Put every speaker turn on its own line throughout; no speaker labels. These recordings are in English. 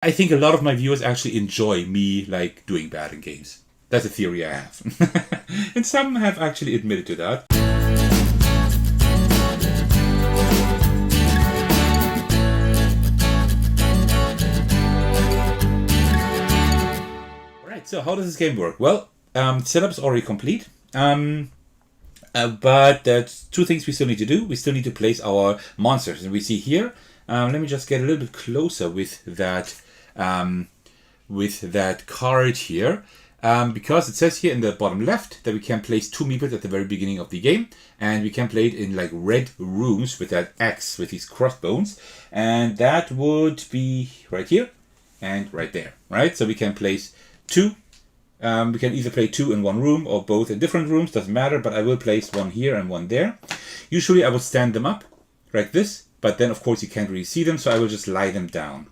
I think a lot of my viewers actually enjoy me like doing bad in games. That's a theory I have. And some have actually admitted to that. Alright, so how does this game work? Well, setup is already complete. But there's two things we still need to do. We still need to place our monsters. And we see here, let me just get a little bit closer with that card here. Because it says here in the bottom left that we can place 2 meeples at the very beginning of the game. And we can play it in like red rooms with that X, with these crossbones. And that would be right here and right there, right? So we can place 2. We can either play 2 in one room or both in different rooms, doesn't matter, but I will place 1 here and 1 there. Usually I will stand them up like this, but then of course you can't really see them, so I will just lie them down.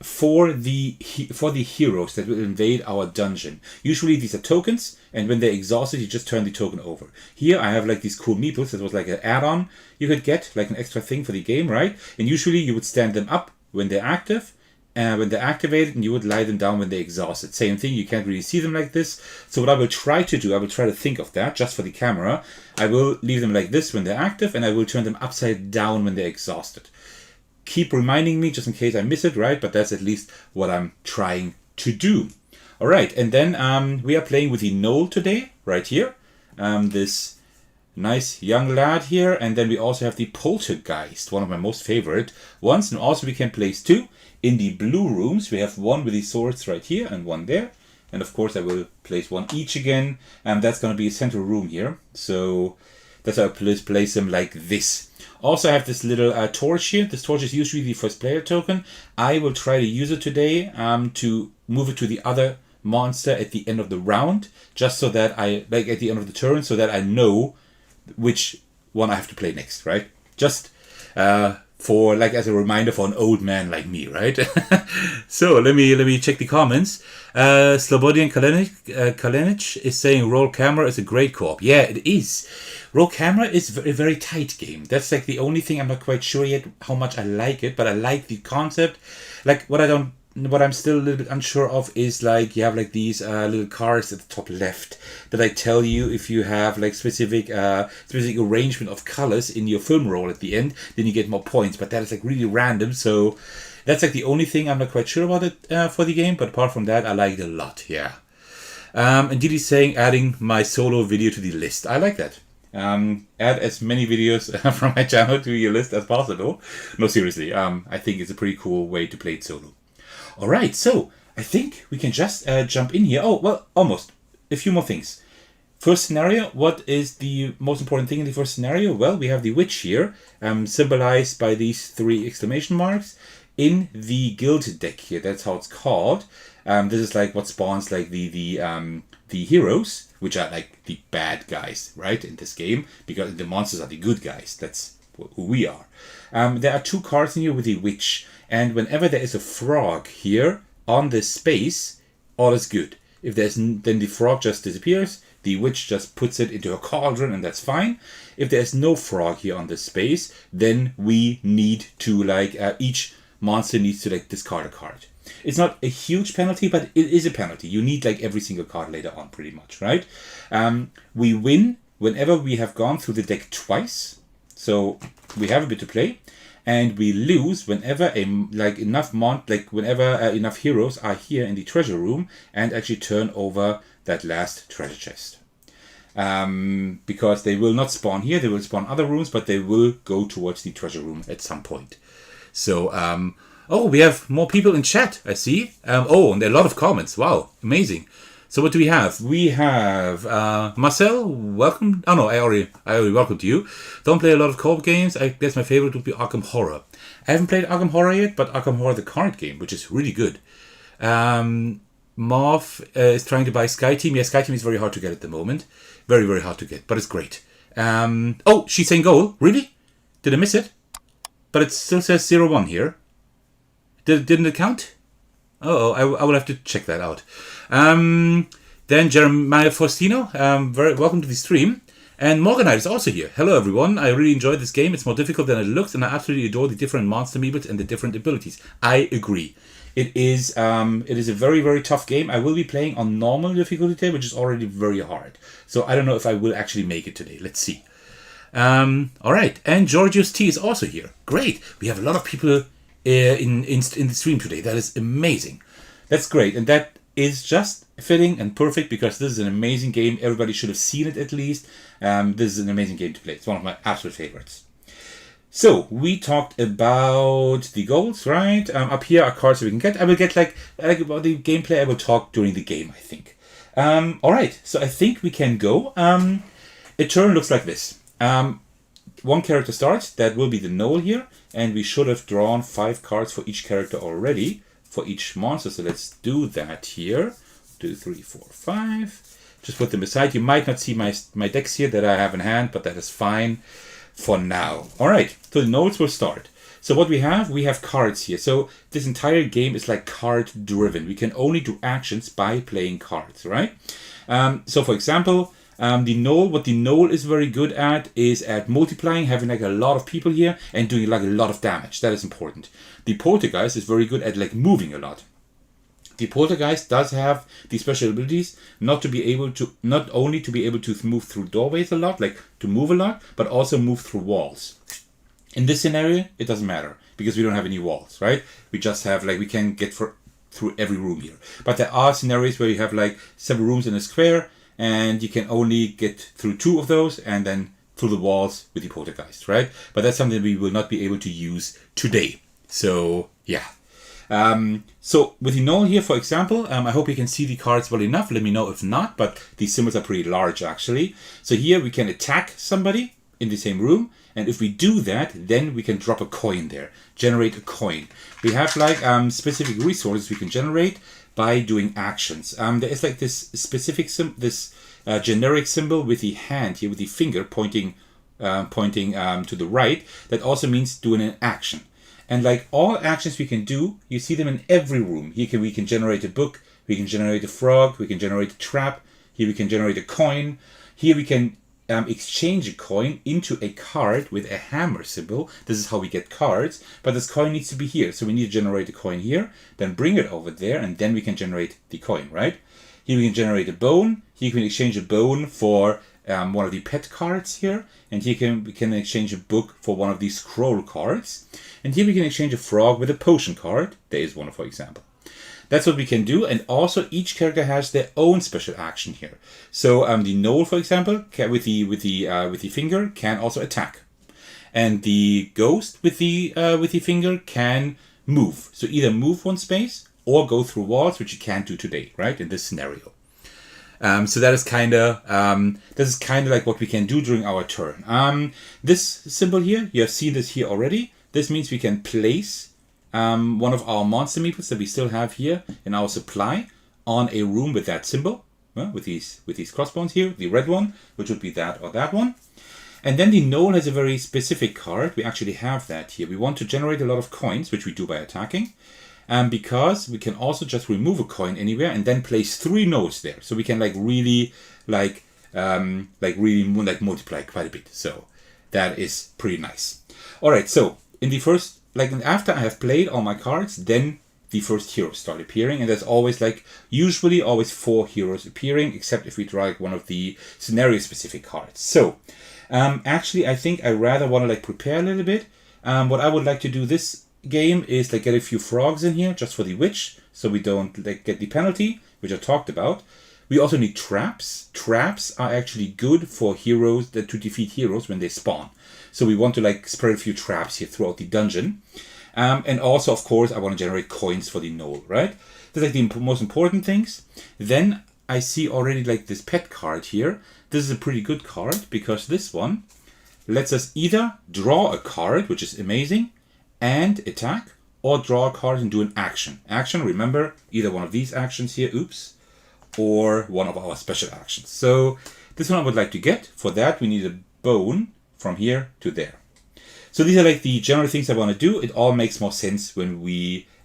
For the heroes that will invade our dungeon, usually these are tokens, and when they're exhausted you just turn the token over. Here I have like these cool meeples that was like an add-on you could get, like an extra thing for the game, right? And usually you would stand them up when they're active, when they're activated, and you would lie them down when they're exhausted. Same thing, you can't really see them like this. So what I will try to do, I will try to think of that just for the camera. I will leave them like this when they're active, and I will turn them upside down when they're exhausted. Keep reminding me just in case I miss it, right? But that's at least what I'm trying to do. All right, and then we are playing with the Knoll today, right here. This nice young lad here, and then we also have the Poltergeist, one of my most favorite ones. And also we can place 2. In the blue rooms, we have 1 with the swords right here and 1 there. And of course I will place 1 each again. And that's going to be a central room here. So that's how I place them like this. Also I have this little torch here. This torch is usually the first player token. I will try to use it today to move it to the other monster at the end of the round. Just so that I, like at the end of the turn, so that I know which one I have to play next, right? Just for like as a reminder for an old man like me, right? So let me check the comments. Slobodian Kalenic is saying roll camera is a great co-op. Yeah, it is. Roll camera is a very tight game. That's like the only thing I'm not quite sure yet how much I like it, but I like the concept. Like what I'm still a little bit unsure of is like you have like these little cards at the top left that I tell you if you have like specific arrangement of colors in your film roll at the end, then you get more points. But that is like really random, so that's like the only thing I'm not quite sure about it for the game. But apart from that, I like it a lot. Yeah. And Didi's saying adding my solo video to the list. I like that. Add as many videos from my channel to your list as possible. No, seriously. I think it's a pretty cool way to play it solo. Alright, so I think we can just jump in here. Oh, well, almost. A few more things. First scenario, what is the most important thing in the first scenario? Well, we have the witch here, symbolized by these 3 exclamation marks in the guild deck here. That's how it's called. This is like what spawns like the heroes, which are like the bad guys, right, in this game, because the monsters are the good guys. That's who we are. There are 2 cards in here with the witch. And whenever there is a frog here on this space, all is good. If there's then the frog just disappears, the witch just puts it into a cauldron, and that's fine. If there's no frog here on this space, then we need to like each monster needs to like discard a card. It's not a huge penalty, but it is a penalty. You need like every single card later on, pretty much, right? We win whenever we have gone through the deck twice, so we have a bit to play. And we lose whenever enough heroes are here in the treasure room and actually turn over that last treasure chest. Because they will not spawn here, they will spawn other rooms, but they will go towards the treasure room at some point. So, oh, we have more people in chat, I see. Oh, and there are a lot of comments. Wow, amazing. So what do we have? We have Marcel, welcome. Oh no, I already welcomed you. Don't play a lot of co-op games. I guess my favorite would be Arkham Horror. I haven't played Arkham Horror yet, but Arkham Horror the card game, which is really good. Morph is trying to buy SkyTeam. Yeah, SkyTeam is very hard to get at the moment. Very, very hard to get, but it's great. Oh, she's saying goal. Really? Did I miss it? But it still says 0-1 here. Didn't it count? Oh, I will have to check that out. Then Jeremiah Faustino, very welcome to the stream. And Morganite is also here. Hello everyone, I really enjoyed this game. It's more difficult than it looks, and I absolutely adore the different monster meeples and the different abilities. I agree. it is a very, very tough game. I will be playing on normal difficulty today, which is already very hard. So I don't know if I will actually make it today. Let's see. All right, and Georgios T is also here. Great. We have a lot of people in the stream today. That is amazing. That's great, and that is just fitting and perfect because this is an amazing game. Everybody should have seen it at least. This is an amazing game to play. It's one of my absolute favorites. So we talked about the goals, right? Up here are cards that we can get. I will get like about the gameplay. I will talk during the game, I think. All right, so I think we can go. A turn looks like this. One character starts. That will be the Knoll here, and we should have drawn 5 cards for each character already for each monster. So let's do that here. 2, 3, 4, 5. Just put them aside. You might not see my decks here that I have in hand, but that is fine for now. All right, so the Knolls will start. So what we have cards here. So this entire game is like card driven. We can only do actions by playing cards, right? So for example, the Knoll, what the Knoll is very good at is at multiplying, having like a lot of people here and doing like a lot of damage. That is important. The Poltergeist is very good at like moving a lot. The Poltergeist does have the special abilities not only to be able to move through doorways a lot, like to move a lot, but also move through walls. In this scenario, it doesn't matter because we don't have any walls, right? We just have like, we can get through every room here. But there are scenarios where you have like several rooms in a square and you can only get through 2 of those and then through the walls with the Poltergeist, right? But that's something we will not be able to use today. So, yeah. So with the Knoll here, for example, I hope you can see the cards well enough. Let me know if not, but these symbols are pretty large actually. So here we can attack somebody in the same room. And if we do that, then we can drop a coin there, generate a coin. We have like specific resources we can generate by doing actions. There is like this specific generic symbol with the hand here, with the finger pointing to the right. That also means doing an action. And like all actions we can do, you see them in every room. Here we can generate a book, we can generate a frog, we can generate a trap. Here we can generate a coin. Here we can exchange a coin into a card with a hammer symbol. This is how we get cards, but this coin needs to be here. So we need to generate a coin here, then bring it over there, and then we can generate the coin, right? Here we can generate a bone. Here we can exchange a bone for one of the pet cards here. And here we can exchange a book for one of these scroll cards. And here we can exchange a frog with a potion card. There is one, for example. That's what we can do, and also each character has their own special action here. So the Knoll, for example, with the finger can also attack, and the Ghost with the finger can move. So either move 1 space or go through walls, which you can't do today, right? In this scenario. So that is kind of like what we can do during our turn. This symbol here, you have seen this here already. This means we can place one of our monster meeples that we still have here in our supply on a room with that symbol, with these crossbones here, the red one, which would be that or that one. And then the Knoll has a very specific card. We actually have that here. We want to generate a lot of coins, which we do by attacking, because we can also just remove a coin anywhere and then place 3 Knolls there. So we can really multiply quite a bit. So that is pretty nice. All right, so in the first, after I have played all my cards, then the first heroes start appearing, and there's always usually always 4 heroes appearing, except if we draw one of the scenario specific cards. So actually I think I rather want to prepare a little bit. What I would like to do this game is get a few frogs in here just for the witch, so we don't get the penalty, which I talked about. We also need traps. Traps are actually good for heroes to defeat heroes when they spawn. So we want to spread a few traps here throughout the dungeon. And also, of course, I want to generate coins for the Knoll, right? That's the most important things. Then I see already this pet card here. This is a pretty good card because this one lets us either draw a card, which is amazing, and attack, or draw a card and do an action. Action, remember, either one of these actions here, oops, or one of our special actions. So this one I would like to get. For that, we need a bone from here to there. So these are the general things I want to do. It all makes more sense when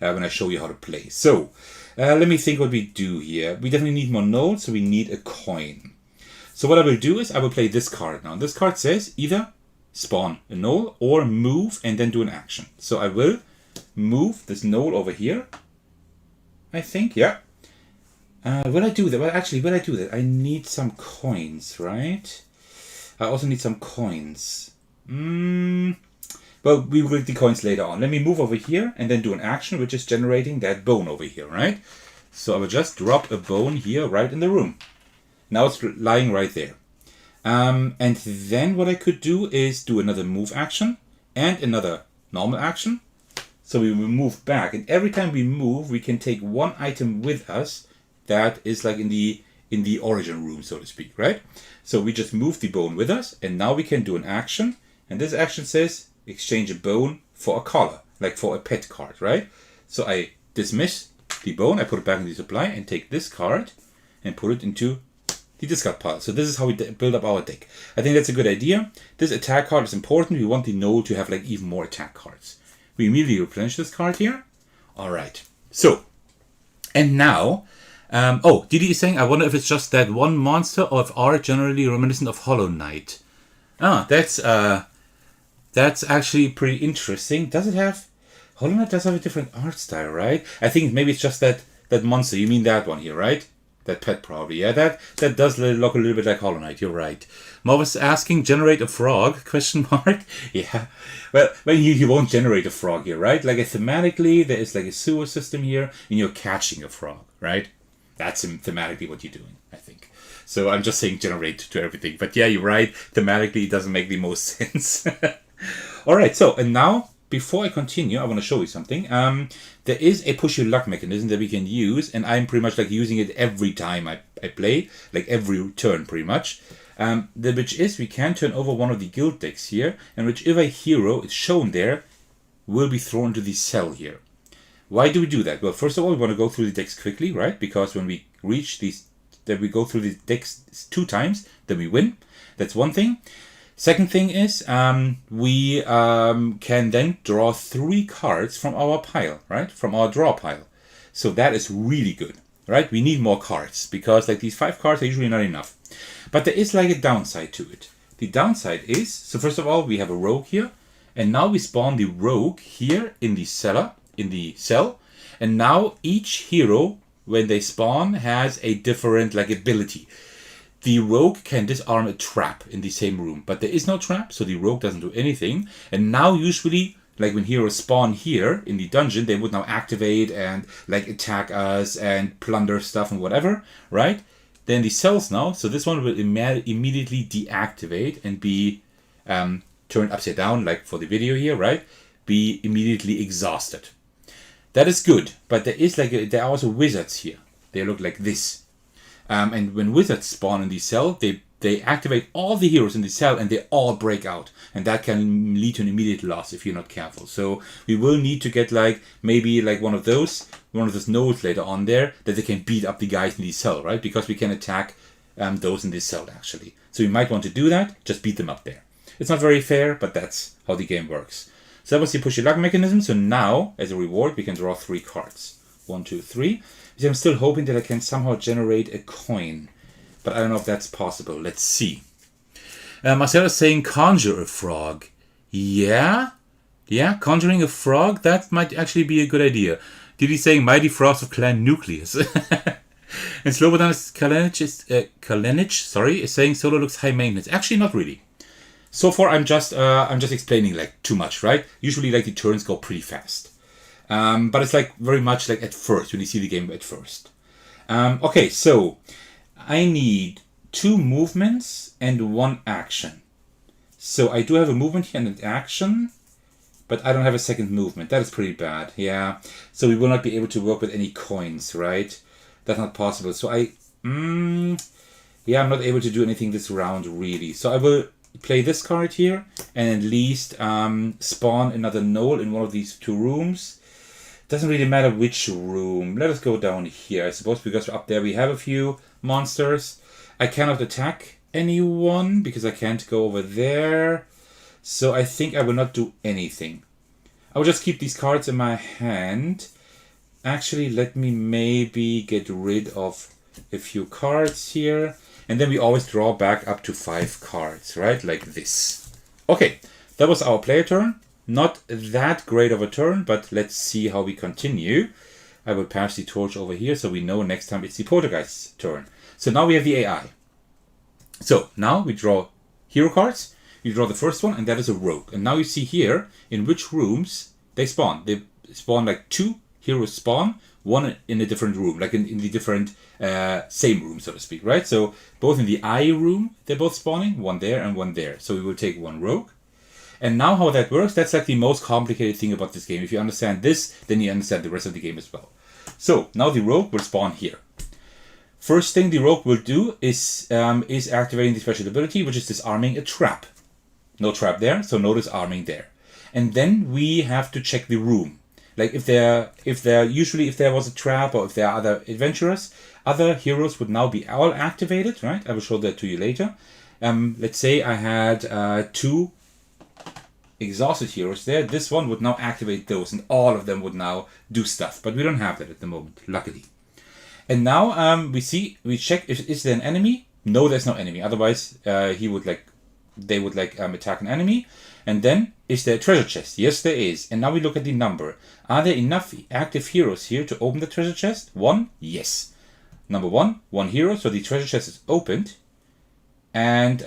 I show you how to play. So let me think what we do here. We definitely need more Knolls, so we need a coin. So what I will do is I will play this card now. This card says either spawn a Knoll or move and then do an action. So I will move this Knoll over here I think. Yeah. Will I do that? Well, actually, will I do that? I need some coins, right? I also need some coins. Well, we will get the coins later on. Let me move over here and then do an action, which is generating that bone over here, right? So I will just drop a bone here right in the room. Now it's lying right there. And then what I could do is do another move action and another normal action. So we will move back, and every time we move, we can take one item with us that is like in the origin room, so to speak, right? So we just move the bone with us, and now we can do an action, and this action says exchange a bone for a collar, like for a pet card, right? So I dismiss the bone, I put it back in the supply, and take this card and put it into the discard pile. So this is how we build up our deck. I think that's a good idea. This attack card is important. We want the knoll to have like even more attack cards. We immediately replenish this card here. All right. So, and now, Didi is saying, I wonder if it's just that one monster or if art generally reminiscent of Hollow Knight. That's actually pretty interesting. Does it have, Hollow Knight does have a different art style, right? I think maybe it's just that monster. You mean that one here, right? That pet probably. Yeah, that does look a little bit like Hollow Knight. You're right. Marvel's asking, generate a frog? Question mark. Yeah. Well, you won't generate a frog here, right? Like thematically, there is like a sewer system here, and you're catching a frog, right? That's thematically what you're doing, I think. So I'm just saying generate to everything. But yeah, you're right. Thematically, it doesn't make the most sense. All right. So, and now, before I continue, I want to show you something. There is a push your luck mechanism that we can use, and I'm pretty much like using it every time I play, like every turn pretty much. Which is we can turn over one of the guild decks here, and whichever hero is shown there will be thrown to the cell here. Why do we do that? Well, first of all, we want to go through the decks quickly, right? Because when we reach these, that we go through the decks 2 times, then we win. That's one thing. Second thing is we can then draw 3 cards from our pile, right? From our draw pile. So that is really good, right? We need more cards because like these 5 cards are usually not enough. But there is like a downside to it. The downside is, so first of all, we have a rogue here, and now we spawn the rogue here in the cell, and now each hero, when they spawn, has a different like ability. The rogue can disarm a trap in the same room, but there is no trap, so the rogue doesn't do anything. And now usually, like when heroes spawn here in the dungeon, they would now activate and like attack us and plunder stuff and whatever, right? Then the cells now, so this one will immediately deactivate and be turned upside down, like for the video here, right? Be immediately exhausted. That is good, but there are also wizards here. They look like this. And when wizards spawn in the cell, they activate all the heroes in the cell and they all break out. And that can lead to an immediate loss if you're not careful. So we will need to get like maybe like one of those nodes later on there that they can beat up the guys in the cell, right? Because we can attack those in this cell actually. So we might want to do that, just beat them up there. It's not very fair, but that's how the game works. So that was the push your luck mechanism. So now, as a reward, we can draw 3 cards. 1, 2, 3. So I'm still hoping that I can somehow generate a coin. But I don't know if that's possible. Let's see. Marcel is saying conjure a frog. Yeah, conjuring a frog, that might actually be a good idea. Didi saying Mighty Frogs of Clan Nucleus. And Slobodan Kalenich, is saying solo looks high maintenance. Actually, not really. So far, I'm just explaining like too much, right? Usually, like the turns go pretty fast, but it's like very much like at first when you see the game at first. Okay, so I need 2 movements and 1 action. So I do have a movement here and an action, but I don't have a second movement. That is pretty bad. Yeah. So we will not be able to work with any coins, right? That's not possible. So I'm not able to do anything this round really. So I will play this card here and at least spawn another knoll in one of these 2 rooms. Doesn't really matter which room. Let us go down here, I suppose, because up there we have a few monsters. I cannot attack anyone because I can't go over there. So I think I will not do anything. I will just keep these cards in my hand. Actually, let me maybe get rid of a few cards here. And then we always draw back up to 5 cards, right? Like this. Okay, that was our player turn. Not that great of a turn, but let's see how we continue. I will pass the torch over here so we know next time it's the poltergeist's turn. So now we have the AI. So now we draw hero cards. You draw the first one, and that is a rogue. And now you see here in which rooms they spawn. They spawn like 2 heroes spawn, one in a different room, like in the different same room, so to speak, right? So both in the eye room, they're both spawning, one there and one there. So we will take one rogue. And now how that works, that's like the most complicated thing about this game. If you understand this, then you understand the rest of the game as well. So now the rogue will spawn here. First thing the rogue will do is activating the special ability, which is disarming a trap. No trap there, so no disarming there. And then we have to check the room. Like if there was a trap, or if there are other adventurers, other heroes would now be all activated, right? I will show that to you later. Let's say I had 2 exhausted heroes there. This one would now activate those, and all of them would now do stuff. But we don't have that at the moment, luckily. And now we check if is there an enemy. No, there's no enemy. Otherwise, they would attack an enemy. And then, is there a treasure chest? Yes, there is. And now we look at the number. Are there enough active heroes here to open the treasure chest? 1? Yes. Number 1 hero. So the treasure chest is opened. And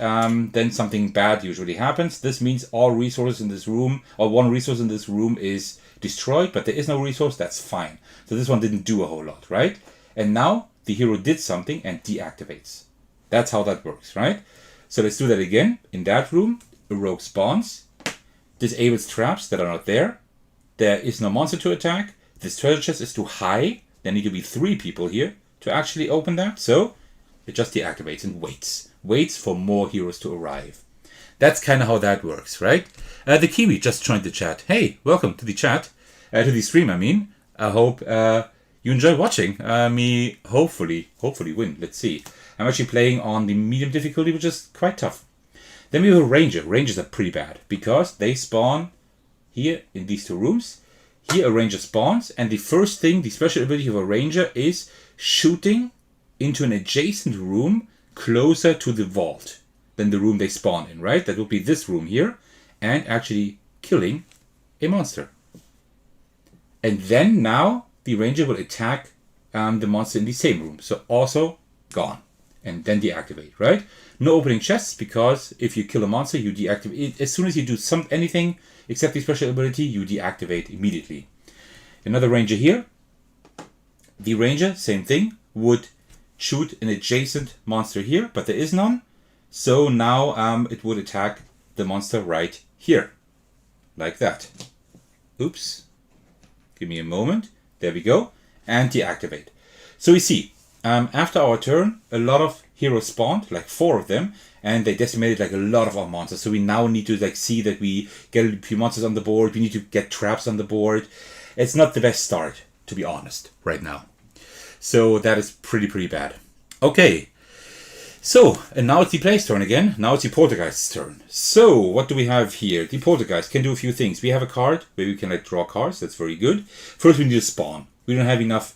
then something bad usually happens. This means all resources in this room, or 1 resource in this room is destroyed, but there is no resource. That's fine. So this one didn't do a whole lot, right? And now the hero did something and deactivates. That's how that works, right? So let's do that again. In that room, a rogue spawns, disables traps that are not there. There is no monster to attack. This treasure chest is too high. There need to be 3 people here to actually open that. So it just deactivates and waits. Waits for more heroes to arrive. That's kind of how that works, right? The Kiwi just joined the chat. Hey, welcome to the chat. To the stream, I mean. I hope you enjoy watching me hopefully win. Let's see. I'm actually playing on the medium difficulty, which is quite tough. Then we have a ranger. Rangers are pretty bad because they spawn here in these 2 rooms. Here a ranger spawns, and the first thing, the special ability of a ranger is shooting into an adjacent room closer to the vault than the room they spawn in, right? That would be this room here, and actually killing a monster. And then now the ranger will attack the monster in the same room. So also gone. And then deactivate, right? No opening chests, because if you kill a monster, you deactivate. As soon as you do anything except the special ability, you deactivate immediately. Another ranger here. The ranger, same thing, would shoot an adjacent monster here, but there is none. So now it would attack the monster right here. Like that. Oops. Give me a moment. There we go. And deactivate. So we see, after our turn, a lot of heroes spawned, like 4 of them, and they decimated like a lot of our monsters. So we now need to like see that we get a few monsters on the board. We need to get traps on the board. It's not the best start, to be honest, right now. So that is pretty bad. Okay. So, and now it's the player's turn again. Now it's the poltergeist's turn. So, what do we have here? The poltergeist can do a few things. We have a card where we can like draw cards. That's very good. First, we need to spawn. We don't have enough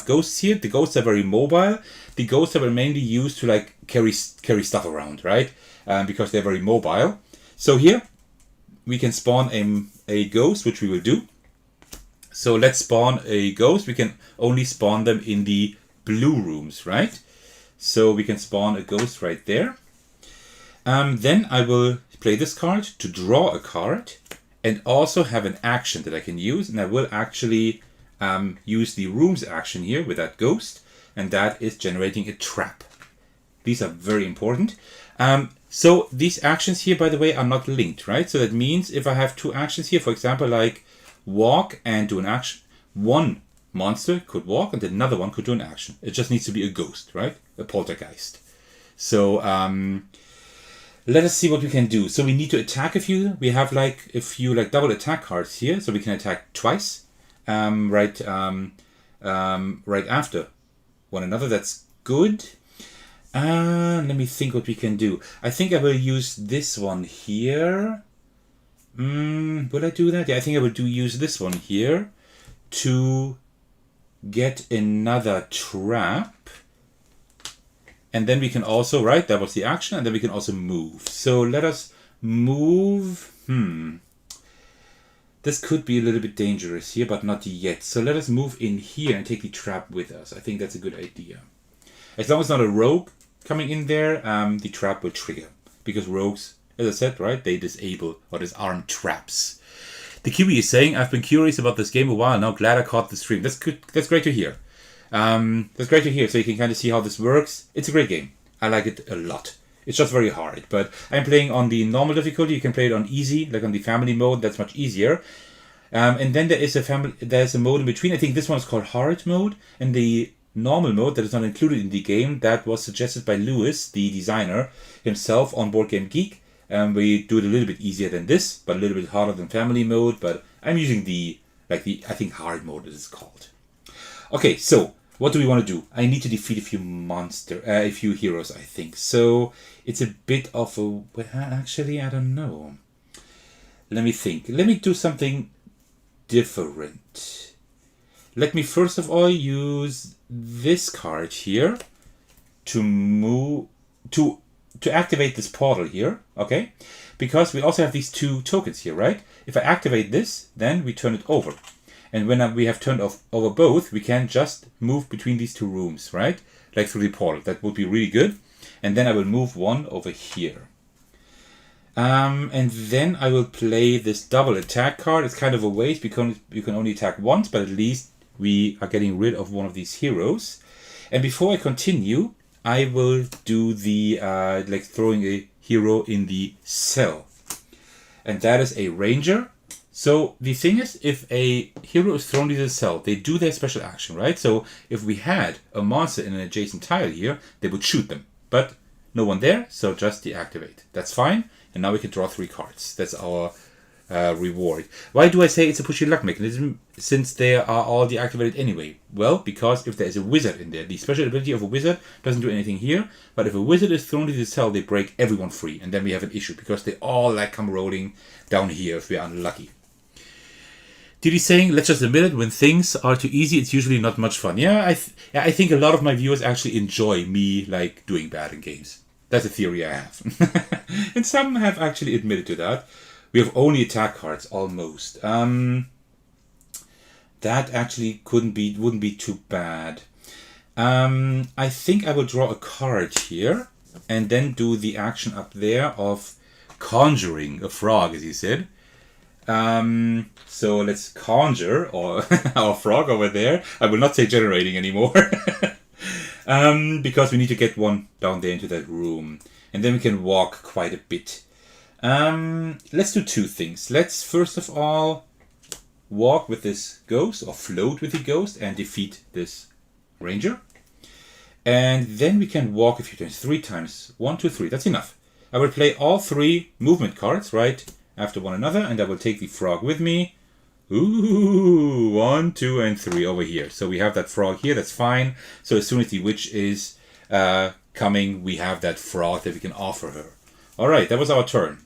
ghosts here. The ghosts are very mobile. The ghosts are mainly used to like carry stuff around, right? Because they're very mobile. So here we can spawn a ghost, which we will do. So let's spawn a ghost. We can only spawn them in the blue rooms, right? So we can spawn a ghost right there. Then I will play this card to draw a card and also have an action that I can use. And I will actually use the rooms action here with that ghost. And that is generating a trap. These are very important. So these actions here, by the way, are not linked, right? So that means if I have 2 actions here, for example, like walk and do an action, one monster could walk and another one could do an action. It just needs to be a ghost, right? A poltergeist. So let us see what we can do. So we need to attack a few. We have like a few like double attack cards here, so we can attack twice, right after one another. That's good. Let me think what we can do. I think I will use this one here. Will I do that? Yeah, I think I will use this one here to get another trap. And then we can also, right, that was the action, and then we can also move. So let us move. This could be a little bit dangerous here, but not yet. So let us move in here and take the trap with us. I think that's a good idea. As long as not a rogue coming in there, the trap will trigger. Because rogues, as I said, right, they disable or disarm traps. The Kiwi is saying, I've been curious about this game a while now. Glad I caught the stream. That's good. That's great to hear. That's great to hear. So you can kind of see how this works. It's a great game. I like it a lot. It's just very hard. But I'm playing on the normal difficulty. You can play it on easy, like on the family mode. That's much easier. And then there's a mode in between. I think this one is called hard mode. And the normal mode that is not included in the game, that was suggested by Luís, the designer himself, on BoardGameGeek. We do it a little bit easier than this, but a little bit harder than family mode. But I'm using I think hard mode it is called. Okay, so what do we want to do? I need to defeat a few heroes, I think. So it's a bit of a, well, actually, I don't know. Let me think. Let me do something different. Let me first of all use this card here to activate this portal here, okay? Because we also have these 2 tokens here, right? If I activate this, then we turn it over. And when we have turned over both, we can just move between these 2 rooms, right? Like through the portal. That would be really good. And then I will move one over here. And then I will play this double attack card. It's kind of a waste because you can only attack once, but at least we are getting rid of one of these heroes. And before I continue, I will do the like throwing a hero in the cell. And that is a ranger. So the thing is, if a hero is thrown into the cell, they do their special action, right? So if we had a monster in an adjacent tile here, they would shoot them. But no one there, so just deactivate. That's fine. And now we can draw 3 cards. That's our reward. Why do I say it's a pushy luck mechanism, since they are all deactivated anyway? Well, because if there is a wizard in there, the special ability of a wizard doesn't do anything here, but if a wizard is thrown into the cell, they break everyone free, and then we have an issue, because they all like come rolling down here if we're unlucky. Diddy's saying, let's just admit it, when things are too easy, it's usually not much fun. Yeah, I think a lot of my viewers actually enjoy me like doing bad in games. That's a theory I have. And some have actually admitted to that. We have only attack cards, almost. That actually wouldn't be too bad. I think I will draw a card here, and then do the action up there of conjuring a frog, as you said. So let's conjure our frog over there. I will not say generating anymore. Because we need to get one down there into that room. And then we can walk quite a bit. Let's do 2 things. Let's first of all walk with this ghost, or float with the ghost, and defeat this ranger. And then we can walk a few times, 3 times. 1, 2, 3. That's enough. I will play all 3 movement cards right after one another, and I will take the frog with me. Ooh, 1, 2, and 3 over here. So we have that frog here. That's fine. So as soon as the witch is coming, we have that frog that we can offer her. All right, that was our turn.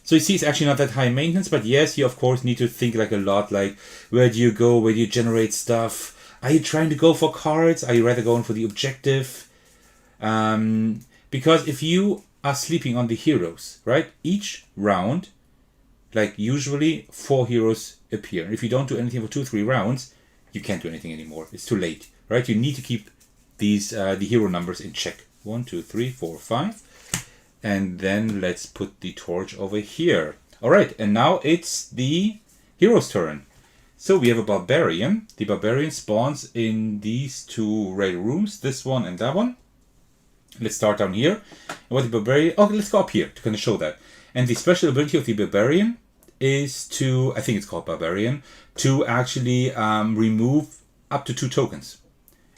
So you see, it's actually not that high maintenance, but yes, you of course need to think like a lot, like where do you go, where do you generate stuff? Are you trying to go for cards? Are you rather going for the objective? Because if you are sleeping on the heroes, right, each round, like usually 4 heroes appear. And if you don't do anything for 2-3 rounds, you can't do anything anymore. It's too late, right? You need to keep these the hero numbers in check. 1, 2, 3, 4, 5. And then let's put the torch over here. All right, and now it's the hero's turn. So we have a barbarian. The barbarian spawns in these 2 red rooms, this one and that one. Let's start down here. And what the barbarian... Oh, let's go up here to kind of show that. And the special ability of the barbarian is to... I think it's called barbarian. To actually remove up to 2 tokens.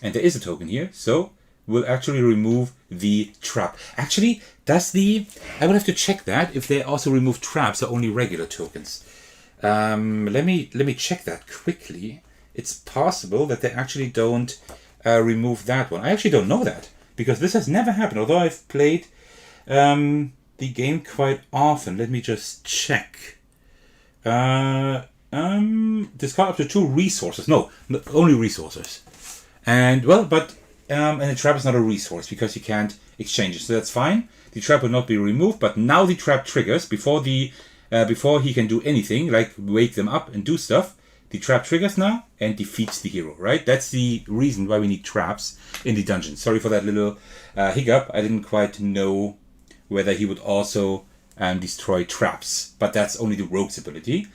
And there is a token here, so we'll actually remove the trap. Actually, I will have to check that if they also remove traps or only regular tokens. Let me check that quickly. It's possible that they actually don't remove that one. I actually don't know that, because this has never happened, although I've played the game quite often. Let me just check. Discard up to 2 resources. No, only resources. And, well, but and the trap is not a resource because you can't exchange it, so that's fine. The trap will not be removed, but now the trap triggers before the before he can do anything, like wake them up and do stuff, the trap triggers now and defeats the hero, right? That's the reason why we need traps in the dungeon. Sorry for that little hiccup. I didn't quite know whether he would also destroy traps, but that's only the rogue's ability.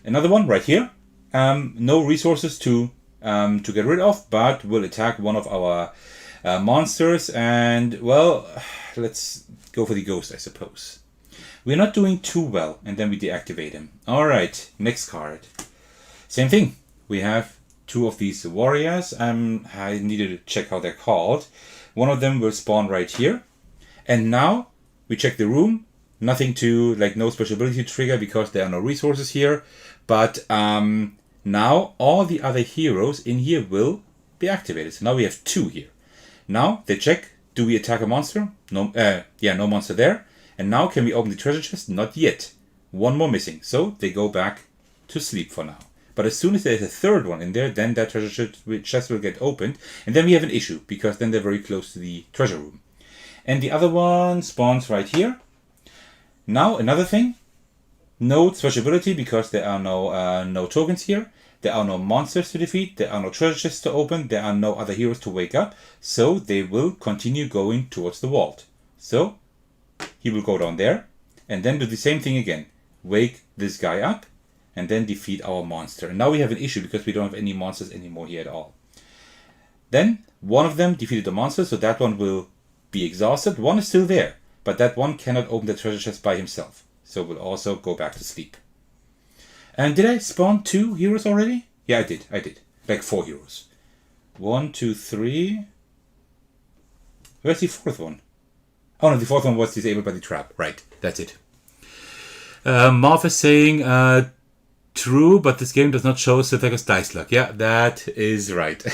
Another one right here. No resources to get rid of, but will attack one of our monsters. And, well, let's go for the ghost, I suppose. We're not doing too well, and then we deactivate him. Alright, next card. Same thing. We have two of these warriors. I needed to check how they're called. One of them will spawn right here. And now we check the room. Nothing to, like, no special ability to trigger because there are no resources here. But now all the other heroes in here will be activated. So now we have two here. Now they check, do we attack a monster? No, no monster there. And now can we open the treasure chest? Not yet. One more missing. So they go back to sleep for now. But as soon as there's a third one in there, then that treasure chest will get opened. And then we have an issue, because then they're very close to the treasure room. And the other one spawns right here. Now, another thing. No special ability, because there are no tokens here. There are no monsters to defeat. There are no treasure chests to open. There are no other heroes to wake up. So they will continue going towards the vault. So he will go down there. And then do the same thing again. Wake this guy up. And then defeat our monster. And now we have an issue because we don't have any monsters anymore here at all. Then one of them defeated the monster, so that one will be exhausted. One is still there, but that one cannot open the treasure chest by himself. So will also go back to sleep. And did I spawn 2 heroes already? Yeah, I did. Like 4 heroes. 1, 2, 3. Where's the 4th one? Oh no, the 4th one was disabled by the trap. Right, that's it. Marv is saying, true, but this game does not show Thecos dice luck. Yeah, that is right.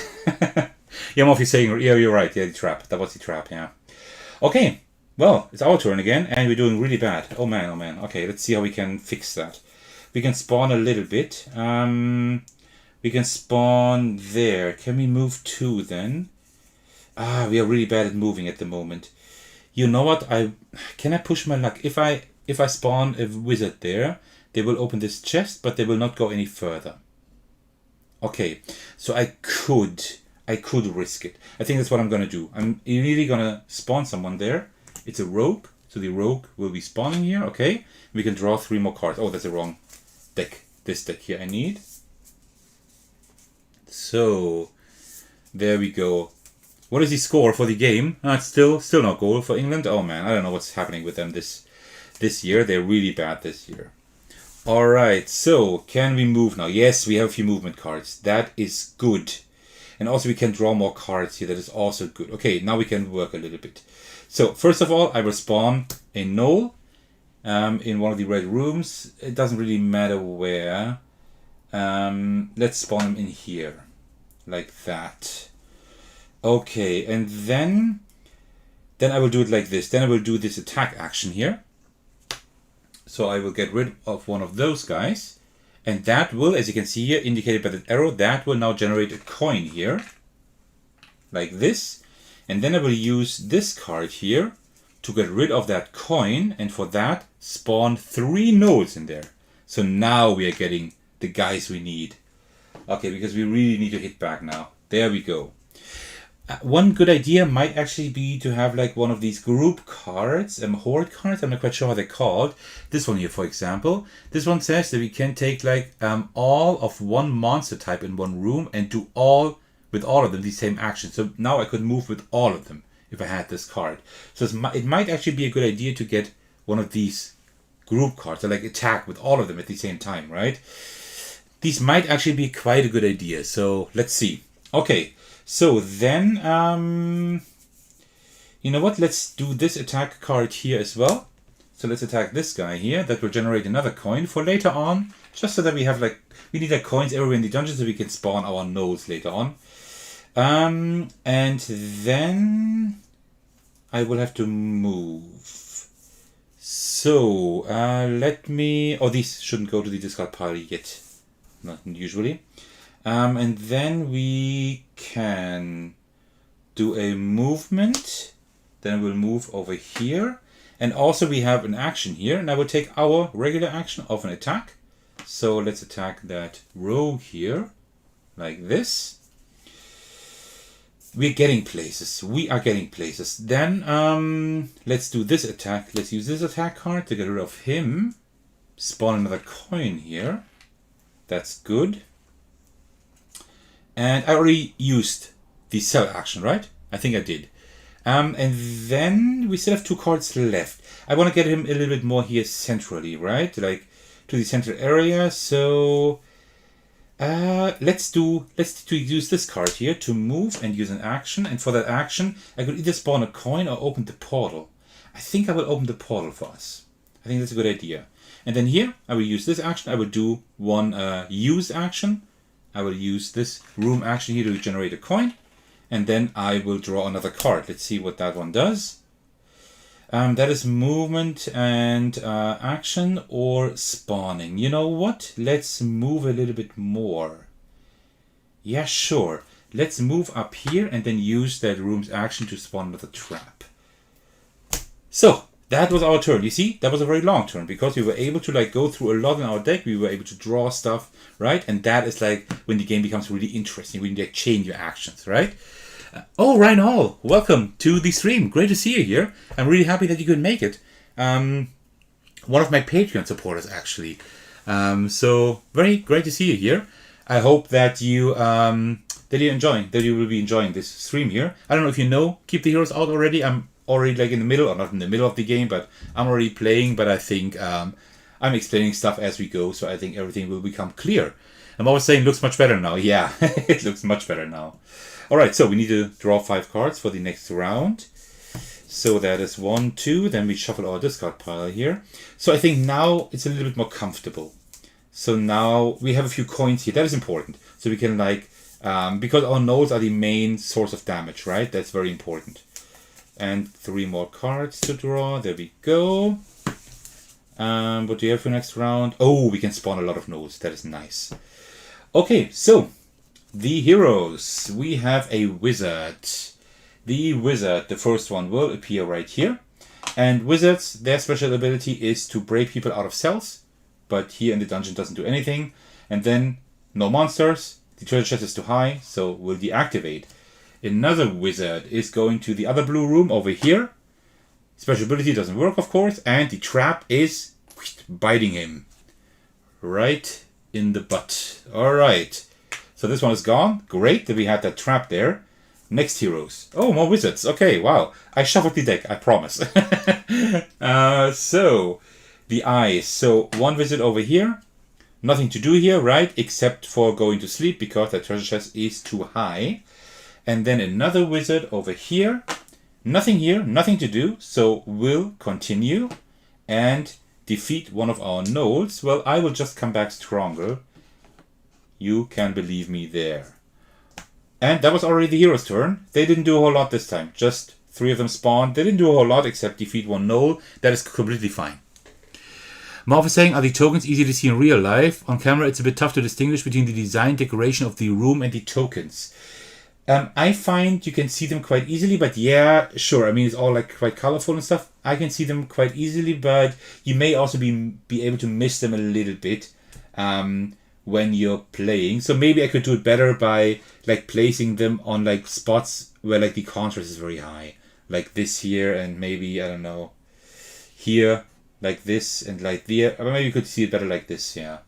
Yeah, Marv is saying, yeah, you're right. Yeah, the trap. That was the trap, yeah. Okay, well, it's our turn again, and we're doing really bad. Oh man, oh man. Okay, let's see how we can fix that. We can spawn a little bit. We can spawn there. Can we move 2 then? We are really bad at moving at the moment. You know what? Can I push my luck? If I spawn a wizard there, they will open this chest, but they will not go any further. Okay, so I could risk it. I think that's what I'm gonna do. I'm really gonna spawn someone there. It's a rogue, so the rogue will be spawning here. Okay, we can draw 3 more cards. Oh, that's the wrong deck. This deck here I need. So there we go. What is the score for the game? It's still no goal for England. Oh man, I don't know what's happening with them this year. They're really bad this year. Alright, so can we move now? Yes, we have a few movement cards. That is good. And also we can draw more cards here. That is also good. Okay, now we can work a little bit. So first of all, I will spawn a gnoll in one of the red rooms. It doesn't really matter where. Let's spawn him in here. Like that. Okay, and then I will do it like this. Then I will do this attack action here. So I will get rid of one of those guys. And that will, as you can see here, indicated by the arrow, that will now generate a coin here. Like this. And then I will use this card here to get rid of that coin. And for that, spawn 3 gnolls in there. So now we are getting the guys we need. Okay, because we really need to hit back now. There we go. One good idea might actually be to have like one of these group cards, horde cards. I'm not quite sure how they're called. This one here, for example. This one says that we can take like all of one monster type in one room and do with all of them the same action. So now I could move with all of them if I had this card. So it might actually be a good idea to get one of these group cards, or like attack with all of them at the same time, right? These might actually be quite a good idea. So let's see. Okay. So then, you know what? Let's do this attack card here as well. So let's attack this guy here. That will generate another coin for later on. Just so that we have like, we need like coins everywhere in the dungeon so we can spawn our gnolls later on. And then I will have to move. So these shouldn't go to the discard pile yet. Not usually. And then we can do a movement. Then we'll move over here. And also we have an action here, and I will take our regular action of an attack. So let's attack that rogue here, like this. We're getting places. We are getting places. Then let's do this attack. Let's use this attack card to get rid of him. Spawn another coin here. That's good. And I already used the sell action, right? I think I did. And then we still have 2 cards left. I want to get him a little bit more here centrally, right? Like to the central area. So let's use this card here to move and use an action. And for that action, I could either spawn a coin or open the portal. I think I will open the portal for us. I think that's a good idea. And then here, I will use this action. I will do one use action. I will use this room action here to generate a coin. And then I will draw another card. Let's see what that one does. That is movement and action or spawning. You know what? Let's move a little bit more. Yeah, sure. Let's move up here and then use that room's action to spawn another trap. So, that was our turn. You see, that was a very long turn because we were able to like go through a lot in our deck. We were able to draw stuff, right? And that is like when the game becomes really interesting, when you like change your actions, right? Oh, Reinhold, welcome to the stream. Great to see you here. I'm really happy that you could make it. One of my Patreon supporters, actually. So very great to see you here. I hope that you will be enjoying this stream here. I don't know if you know Keep the Heroes Out already. I'm already like in the middle, or not in the middle of the game, but I'm already playing. But I think I'm explaining stuff as we go, so I think everything will become clear. I'm always saying it looks much better now. Yeah, it looks much better now. Alright, so we need to draw 5 cards for the next round. So that is 1, 2. Then we shuffle our discard pile here. So I think now it's a little bit more comfortable. So now we have a few coins here. That is important. So we can like, because our nodes are the main source of damage, right? That's very important. And 3 more cards to draw. There we go. What do you have for next round? Oh, we can spawn a lot of nodes. That is nice. Okay, so the heroes. We have a wizard. The wizard, the first one, will appear right here. And wizards, their special ability is to break people out of cells. But here in the dungeon doesn't do anything. And then no monsters. The treasure chest is too high, so will deactivate. Another wizard is going to the other blue room over here. Special ability doesn't work, of course. And the trap is biting him. Right in the butt. Alright. So this one is gone. Great that we had that trap there. Next heroes. Oh, more wizards. Okay, wow. I shuffled the deck, I promise. So, the eyes. So, one wizard over here. Nothing to do here, right? Except for going to sleep because the treasure chest is too high. And then another wizard over here. Nothing here, nothing to do. So, we'll continue and defeat one of our nodes. Well, I will just come back stronger. You can believe me there. And that was already the hero's turn. They didn't do a whole lot this time. Just 3 of them spawned. They didn't do a whole lot except defeat 1 node. That is completely fine. Marv is saying, are the tokens easy to see in real life? On camera, it's a bit tough to distinguish between the design decoration of the room and the tokens. I find you can see them quite easily, but yeah, sure. I mean, it's all like quite colorful and stuff. I can see them quite easily, but you may also be able to miss them a little bit. When you're playing. So maybe I could do it better by like placing them on like spots where like the contrast is very high. Like this here and maybe, I don't know, here, like this and like there. Or maybe you could see it better like this, yeah.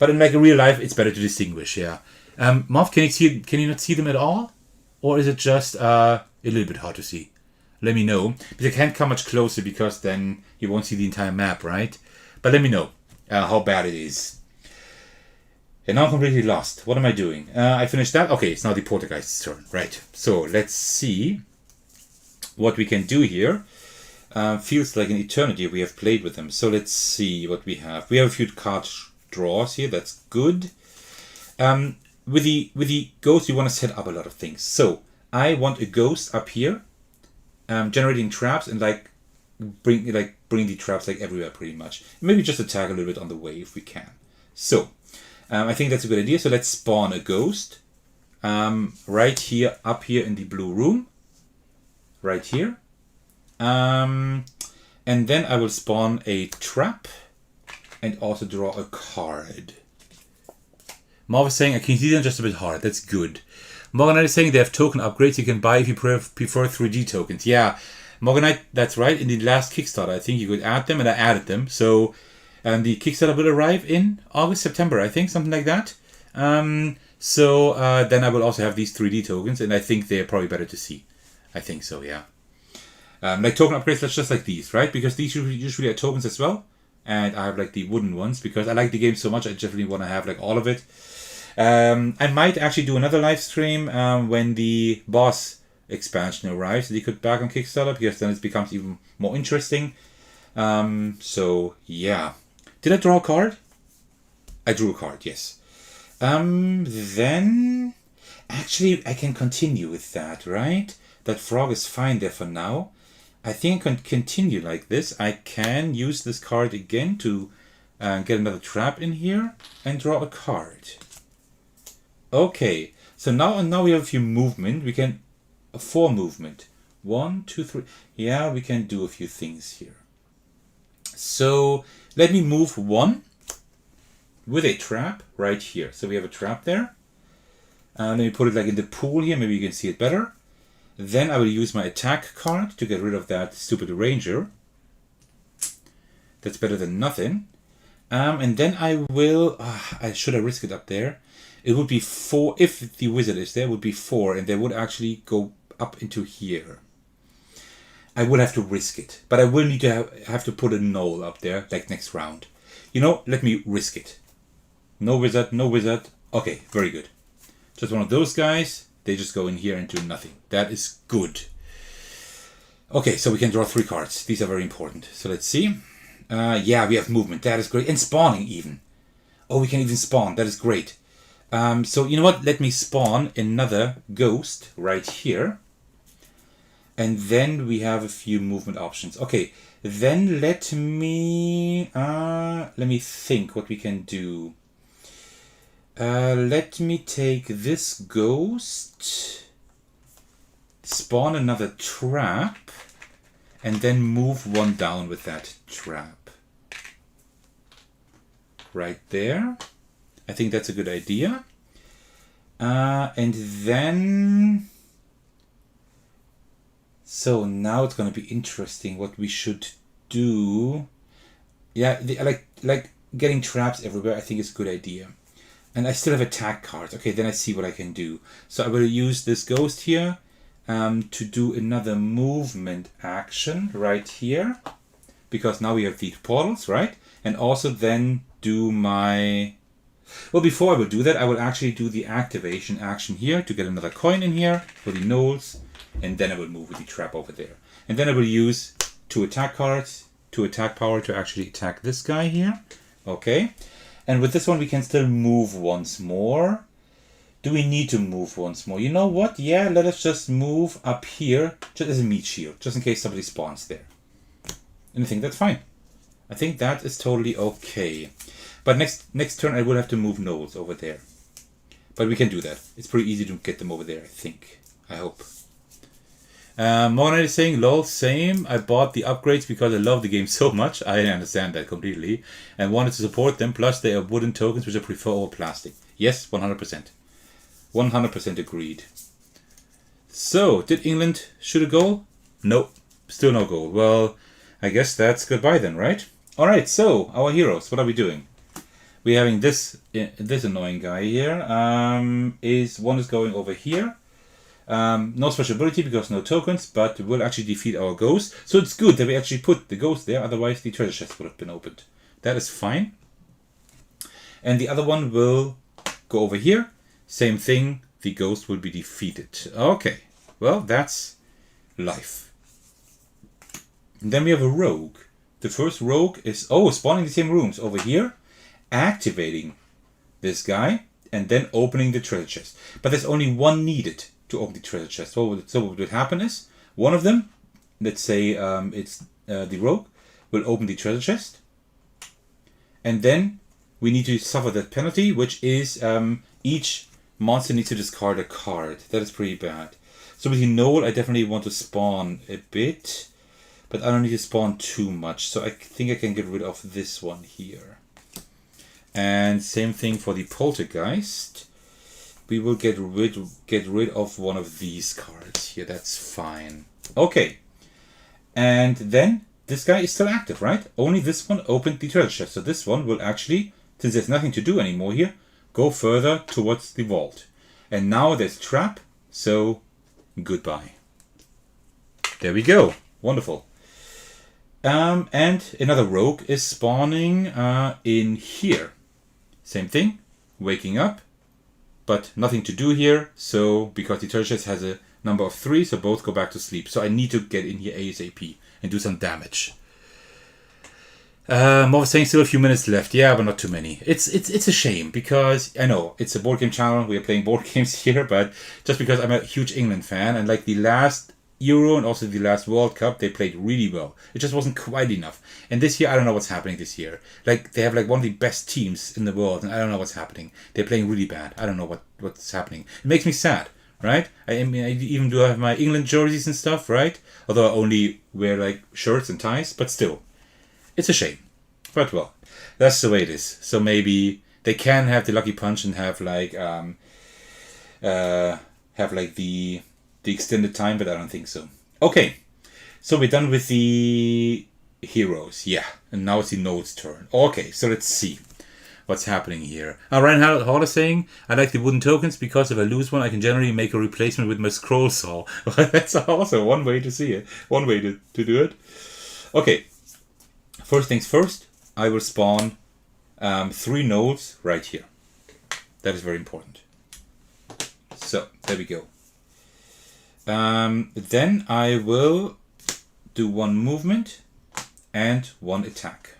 But in like real life, it's better to distinguish, yeah. Marv, can you not see them at all? Or is it just a little bit hard to see? Let me know. But I can't come much closer because then you won't see the entire map, right? But let me know how bad it is. And now I'm completely lost. What am I doing? I finished that. Okay, it's now the Poltergeist's turn. Right. So let's see what we can do here. Feels like an eternity we have played with them. So let's see what we have. We have a few card draws here. That's good. With the ghost, you want to set up a lot of things. So I want a ghost up here, generating traps and like bring the traps like everywhere pretty much. Maybe just attack a little bit on the way if we can. So. I think that's a good idea. So let's spawn a ghost right here, up here in the blue room. Right here. And And then I will spawn a trap and also draw a card. Marv is saying, I can see them just a bit hard. That's good. Morganite is saying they have token upgrades you can buy if you prefer 3D tokens. Yeah, Morganite, that's right. In the last Kickstarter, I think you could add them, and I added them. So the Kickstarter will arrive in August, September, I think, something like that. So then I will also have these 3D tokens, and I think they're probably better to see. I think so, yeah. Like token upgrades, that's just like these, right? Because these usually are tokens as well. And I have like the wooden ones because I like the game so much. I definitely want to have like all of it. I might actually do another live stream when the boss expansion arrives. So you could back on Kickstarter because then it becomes even more interesting. So yeah. Did I draw a card? I drew a card, yes. Then actually I can continue with that, right? That frog is fine there for now. I think I can continue like this. I can use this card again to get another trap in here and draw a card. Okay, so now we have a few movement. We can 4 movement. 1, 2, 3. Yeah, we can do a few things here. So let me move 1 with a trap right here. So we have a trap there. Let me put it like in the pool here. Maybe you can see it better. Then I will use my attack card to get rid of that stupid ranger. That's better than nothing. And then I will... should I risk it up there? It would be 4... If the wizard is there, it would be 4. And they would actually go up into here. I would have to risk it. But I will need to have to put a null up there, like next round. You know, let me risk it. No wizard, no wizard. Okay, very good. Just one of those guys. They just go in here and do nothing. That is good. Okay, so we can draw 3 cards. These are very important. So let's see. Yeah, we have movement. That is great. And spawning even. Oh, we can even spawn. That is great. So you know what? Let me spawn another ghost right here. And then we have a few movement options. Okay, then let me think what we can do. Let me take this ghost, spawn another trap, and then move 1 down with that trap. Right there. I think that's a good idea. And then... So now it's going to be interesting what we should do. Yeah, like getting traps everywhere, I think is a good idea. And I still have attack cards. Okay, then I see what I can do. So I will use this ghost here to do another movement action right here. Because now we have these portals, right? And also then do my... Well, before I will do that, I will actually do the activation action here to get another coin in here for the gnolls. And then I will move with the trap over there. And then I will use 2 attack cards, 2 attack power to actually attack this guy here. Okay. And with this one, we can still move once more. Do we need to move once more? You know what? Yeah, let us just move up here, just as a meat shield, just in case somebody spawns there. And I think that's fine. I think that is totally okay. But next turn, I will have to move gnolls over there. But we can do that. It's pretty easy to get them over there, I think. I hope. Morganite is saying, lol, same. I bought the upgrades because I love the game so much. I understand that completely. And wanted to support them. Plus, they are wooden tokens, which I prefer over plastic. Yes, 100%. 100% agreed. So, did England shoot a goal? No, still no goal. Well, I guess that's goodbye then, right? Alright, so, our heroes, what are we doing? We're having this annoying guy here. One is going over here. No special ability because no tokens, but will actually defeat our ghost. So it's good that we actually put the ghost there, otherwise the treasure chest would have been opened. That is fine. And the other one will go over here. Same thing, the ghost will be defeated. Okay, well, that's life. And then we have a rogue. The first rogue is, spawning the same rooms over here, activating this guy, and then opening the treasure chest. But there's only one needed to open the treasure chest. So what would happen is, one of them, let's say it's the rogue, will open the treasure chest. And then we need to suffer that penalty, which is each monster needs to discard a card. That is pretty bad. So with the gnoll, I definitely want to spawn a bit. but I don't need to spawn too much, so I think I can get rid of this one here. And same thing for the poltergeist. We will get rid of one of these cards here. That's fine. Okay. And then this guy is still active, right? Only this one opened the treasure chest. So this one will actually, since there's nothing to do anymore here, go further towards the vault. And now there's trap, so goodbye. There we go. Wonderful. And another rogue is spawning in here. Same thing, waking up, but nothing to do here. So because the treasure chest has a number of 3, so both go back to sleep. So I need to get in here ASAP and do some damage. Marv saying still a few minutes left. Yeah, but not too many. It's a shame because I know it's a board game channel. We are playing board games here, but just because I'm a huge England fan and like the last Euro and also the last World Cup, they played really well. It just wasn't quite enough. And this year, I don't know what's happening this year. Like they have like one of the best teams in the world, and I don't know what's happening. They're playing really bad. I don't know what's happening. It makes me sad, right? I mean, I even do have my England jerseys and stuff, right? Although I only wear like shirts and ties, but still. It's a shame, but well, that's the way it is. So maybe they can have the lucky punch and have like the extended time, but I don't think so. Okay, so we're done with the heroes, yeah, and now it's the node's turn. Okay, so let's see what's happening here. Ryan Hall is saying, I like the wooden tokens because if I lose one, I can generally make a replacement with my scroll saw. That's also one way to see it, one way to do it. Okay. First things first, I will spawn 3 nodes right here. That is very important. So, there we go. Then I will do 1 movement and 1 attack.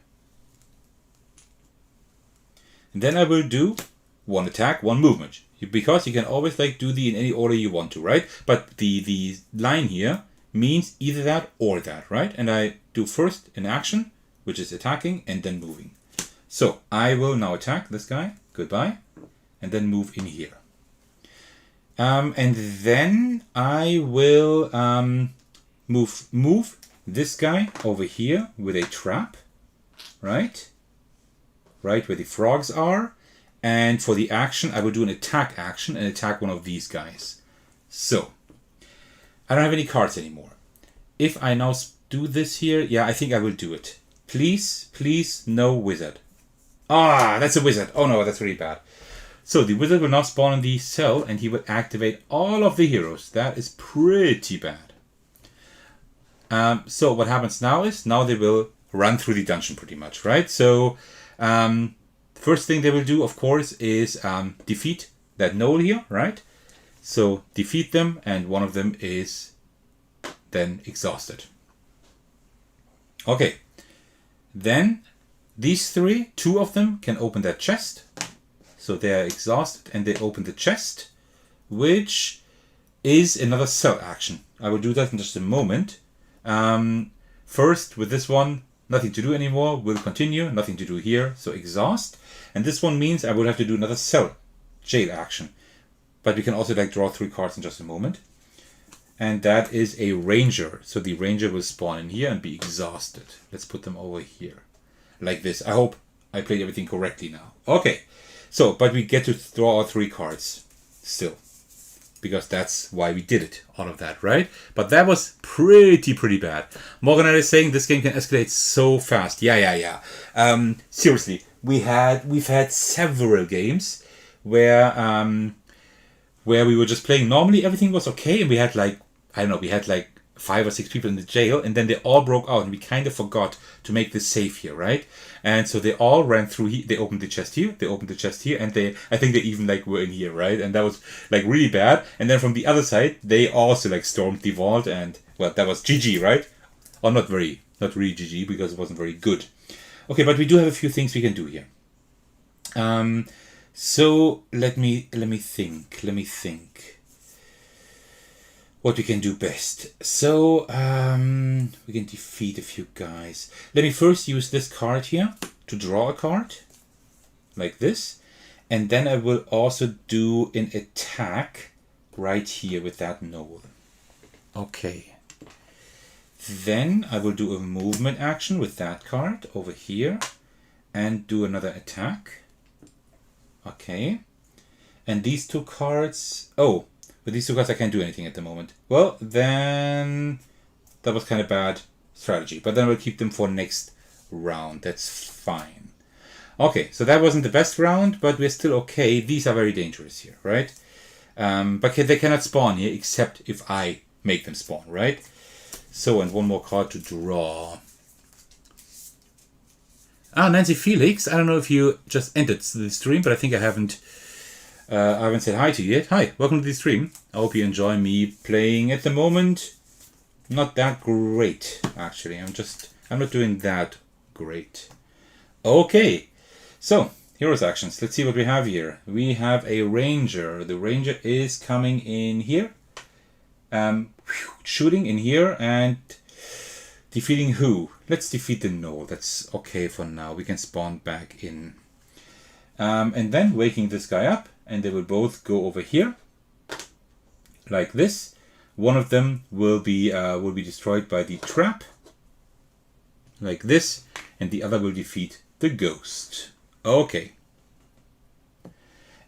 And then I will do 1 attack, 1 movement. Because you can always like do the in any order you want to, right? But the line here means either that or that, right? And I do first an action, which is attacking and then moving. So I will now attack this guy, goodbye, and then move in here. And then I will move this guy over here with a trap, right where the frogs are. And for the action, I will do an attack action and attack one of these guys. So I don't have any cards anymore. If I now do this here, yeah, I think I will do it. Please, no wizard. Ah, that's a wizard. Oh no, that's really bad. So the wizard will now spawn in the cell and he will activate all of the heroes. That is pretty bad. So what happens now is, now they will run through the dungeon pretty much, right? So first thing they will do, of course, is defeat that node here, right? So defeat them and one of them is then exhausted. Okay. Then these 3, 2 of them can open that chest. So they are exhausted and they open the chest, which is another cell action. I will do that in just a moment. First, with this one, nothing to do anymore. We'll continue, nothing to do here. So exhaust. And this one means I will have to do another cell jail action. But we can also like draw 3 cards in just a moment. And that is a ranger. So the ranger will spawn in here and be exhausted. Let's put them over here. Like this. I hope I played everything correctly now. Okay. So, but we get to draw our 3 cards. Still. Because that's why we did it. All of that, right? But that was pretty bad. Morgan is saying this game can escalate so fast. Yeah. Seriously. We've had several games where we were just playing. Normally everything was okay. And we had like, I don't know, we had like 5 or 6 people in the jail, and then they all broke out, and we kind of forgot to make this safe here, right? And so they all ran through here. They opened the chest here, and I think they even like were in here, right? And that was like really bad. And then from the other side, they also like stormed the vault, and well, that was GG, right? Or not really GG because it wasn't very good. Okay, but we do have a few things we can do here. So let me think. What we can do best. So we can defeat a few guys. Let me first use this card here to draw a card, like this, and then I will also do an attack right here with that knoll. Okay. Then I will do a movement action with that card over here and do another attack. Okay. And these two cards... Oh, with these two cards I can't do anything at the moment. Well, then that was kind of bad strategy. But then we'll keep them for next round. That's fine. Okay, so that wasn't the best round, but we're still okay. These are very dangerous here, right? But they cannot spawn here except if I make them spawn, right? So, and one more card to draw. Nancy Felix. I don't know if you just entered the stream, but I think I haven't said hi to you yet. Hi, welcome to the stream. I hope you enjoy me playing at the moment. Not that great, actually. I'm not doing that great. Okay, so heroes actions. Let's see what we have here. We have a ranger. The ranger is coming in here, shooting in here and defeating who? Let's defeat the gnoll. That's okay for now. We can spawn back in, and then waking this guy up, and they will both go over here, like this. One of them will be destroyed by the trap, like this, and the other will defeat the ghost. Okay.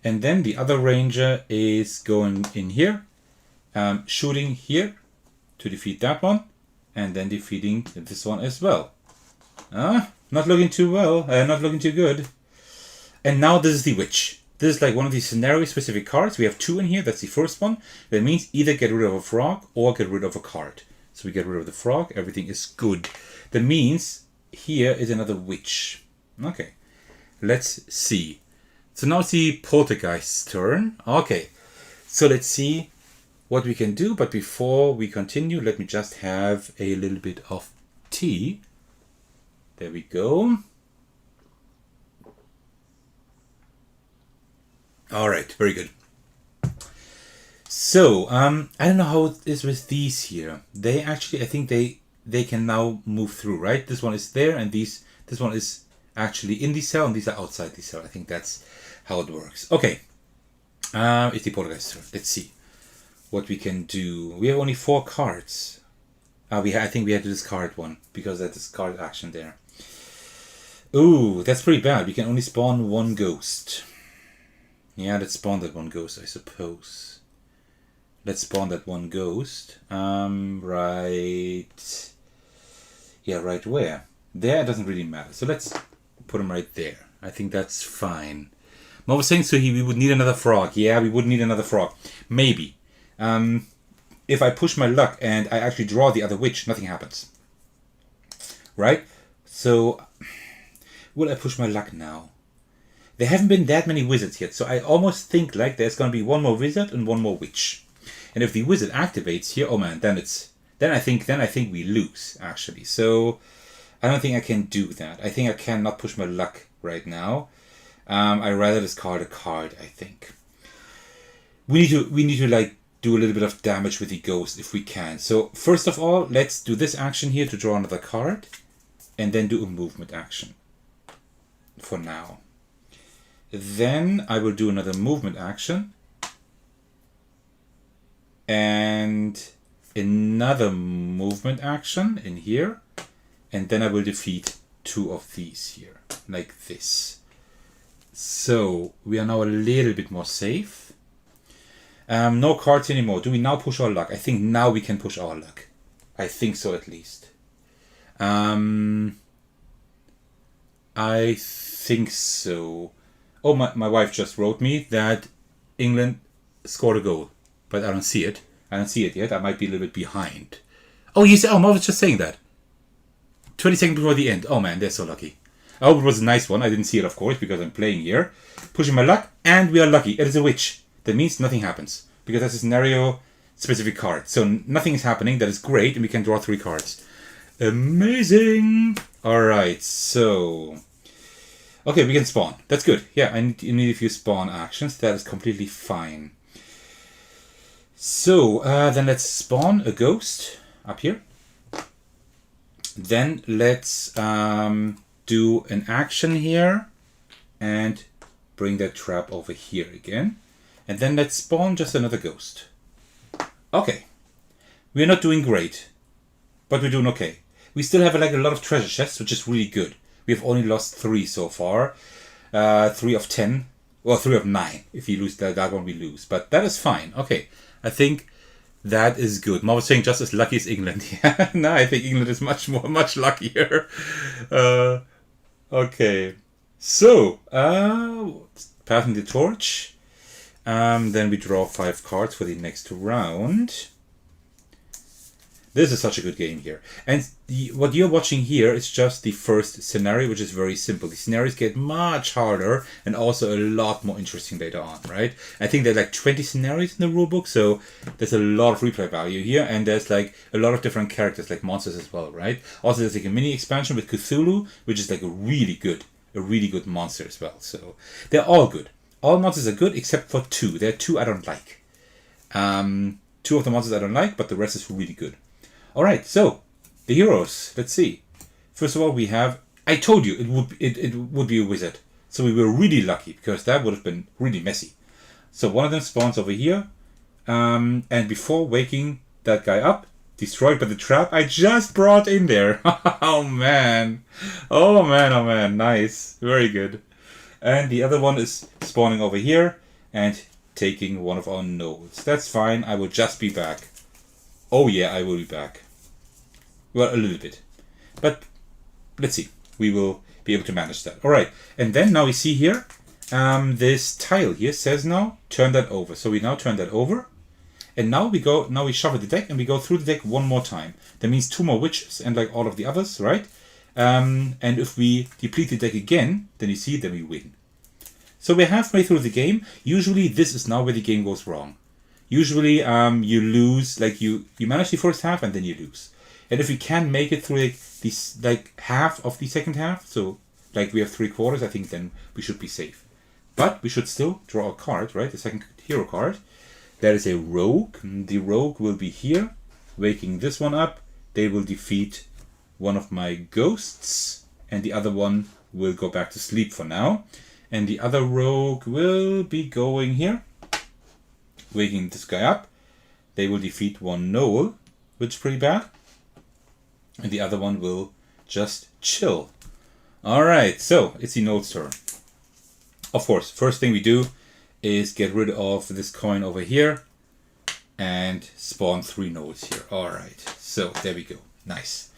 And then the other ranger is going in here, shooting here to defeat that one, and then defeating this one as well. Not looking too well, not looking too good. And now this is the witch. This is like one of these scenario-specific cards. We have two in here. That's the first one. That means either get rid of a frog or get rid of a card. So we get rid of the frog. Everything is good. That means here is another witch. Okay. Let's see. So now it's the poltergeist's turn. Okay. So let's see what we can do. But before we continue, let me just have a little bit of tea. There we go. All right, very good. So, I don't know how it is with these here. They actually, I think they can now move through, right? This one is there, and this one is actually in the cell, and these are outside the cell. I think that's how it works. Okay, it's the poltergeist turn. Let's see what we can do. We have only 4 cards. I think we had to discard one because that discard action there. Ooh, that's pretty bad. We can only spawn 1 ghost. Yeah, let's spawn that 1 ghost, I suppose. Let's spawn that 1 ghost. Right. Yeah, right where? There, it doesn't really matter. So let's put him right there. I think that's fine. Mo was saying so we would need another frog. Yeah, we would need another frog. Maybe. If I push my luck and I actually draw the other witch, nothing happens. Right? So, will I push my luck now? There haven't been that many wizards yet, so I almost think like there's going to be 1 more wizard and 1 more witch. And if the wizard activates here, oh man, then I think we lose actually. So I don't think I can do that. I think I cannot push my luck right now. I rather discard a card. I think we need to like do a little bit of damage with the ghost if we can. So first of all, let's do this action here to draw another card, and then do a movement action. For now. Then I will do another movement action and another movement action in here, and then I will defeat 2 of these here, like this. So we are now a little bit more safe. No cards anymore. Do we now push our luck? I think now we can push our luck. I think so, at least. I think so. Oh, my wife just wrote me that England scored a goal, but I don't see it. I don't see it yet. I might be a little bit behind. Oh, you said, I was just saying that. 20 seconds before the end. Oh man, they're so lucky. I hope it was a nice one. I didn't see it, of course, because I'm playing here. Pushing my luck, and we are lucky. It is a witch. That means nothing happens, because that's a scenario-specific card. So nothing is happening. That is great, and we can draw 3 cards. Amazing! Alright, so... Okay, we can spawn. That's good. Yeah, I need a few spawn actions. That is completely fine. So, then let's spawn a ghost up here. Then let's do an action here and bring that trap over here again. And then let's spawn just another ghost. Okay. We're not doing great. but we're doing okay. We still have like a lot of treasure chests, which is really good. We have only lost 3 so far. 3 of 10. Well, 3 of 9. If you lose that one, we lose. But that is fine. Okay. I think that is good. Mark was saying just as lucky as England. Yeah, no, I think England is much luckier. Okay. So, passing the torch. Then we draw 5 cards for the next round. This is such a good game here. And what you're watching here is just the first scenario, which is very simple. The scenarios get much harder and also a lot more interesting later on, right? I think there are like 20 scenarios in the rulebook, so there's a lot of replay value here. And there's like a lot of different characters, like monsters as well, right? Also, there's like a mini expansion with Cthulhu, which is like a really good monster as well. So they're all good. All monsters are good except for 2. There are 2 I don't like. 2 of the monsters I don't like, but the rest is really good. Alright, so, the heroes. Let's see. First of all, we have... I told you it would be a wizard. So we were really lucky, because that would have been really messy. So one of them spawns over here. And before waking that guy up, destroyed by the trap I just brought in there. Oh man. Oh man. Nice. Very good. And the other one is spawning over here and taking one of our nodes. That's fine. I will just be back. Oh yeah, I will be back. Well, a little bit. But let's see. We will be able to manage that. Alright. And then now we see here, this tile here says now, turn that over. So we now turn that over. And now we shuffle the deck and we go through the deck one more time. That means 2 more witches and like all of the others, right? And if we deplete the deck again, then you see, then we win. So we're halfway through the game. Usually this is now where the game goes wrong. Usually you lose, like you manage the first half and then you lose. And if we can make it through like half of the second half, so like we have 3/4, I think then we should be safe. But we should still draw a card, right? The second hero card. That is a rogue. The rogue will be here, waking this one up. They will defeat one of my ghosts, and the other one will go back to sleep for now. And the other rogue will be going here, waking this guy up. They will defeat one gnoll, which is pretty bad. And the other one will just chill. Alright, so it's the gnolls' turn. Of course, first thing we do is get rid of this coin over here and spawn 3 gnolls here. Alright, so there we go. Nice.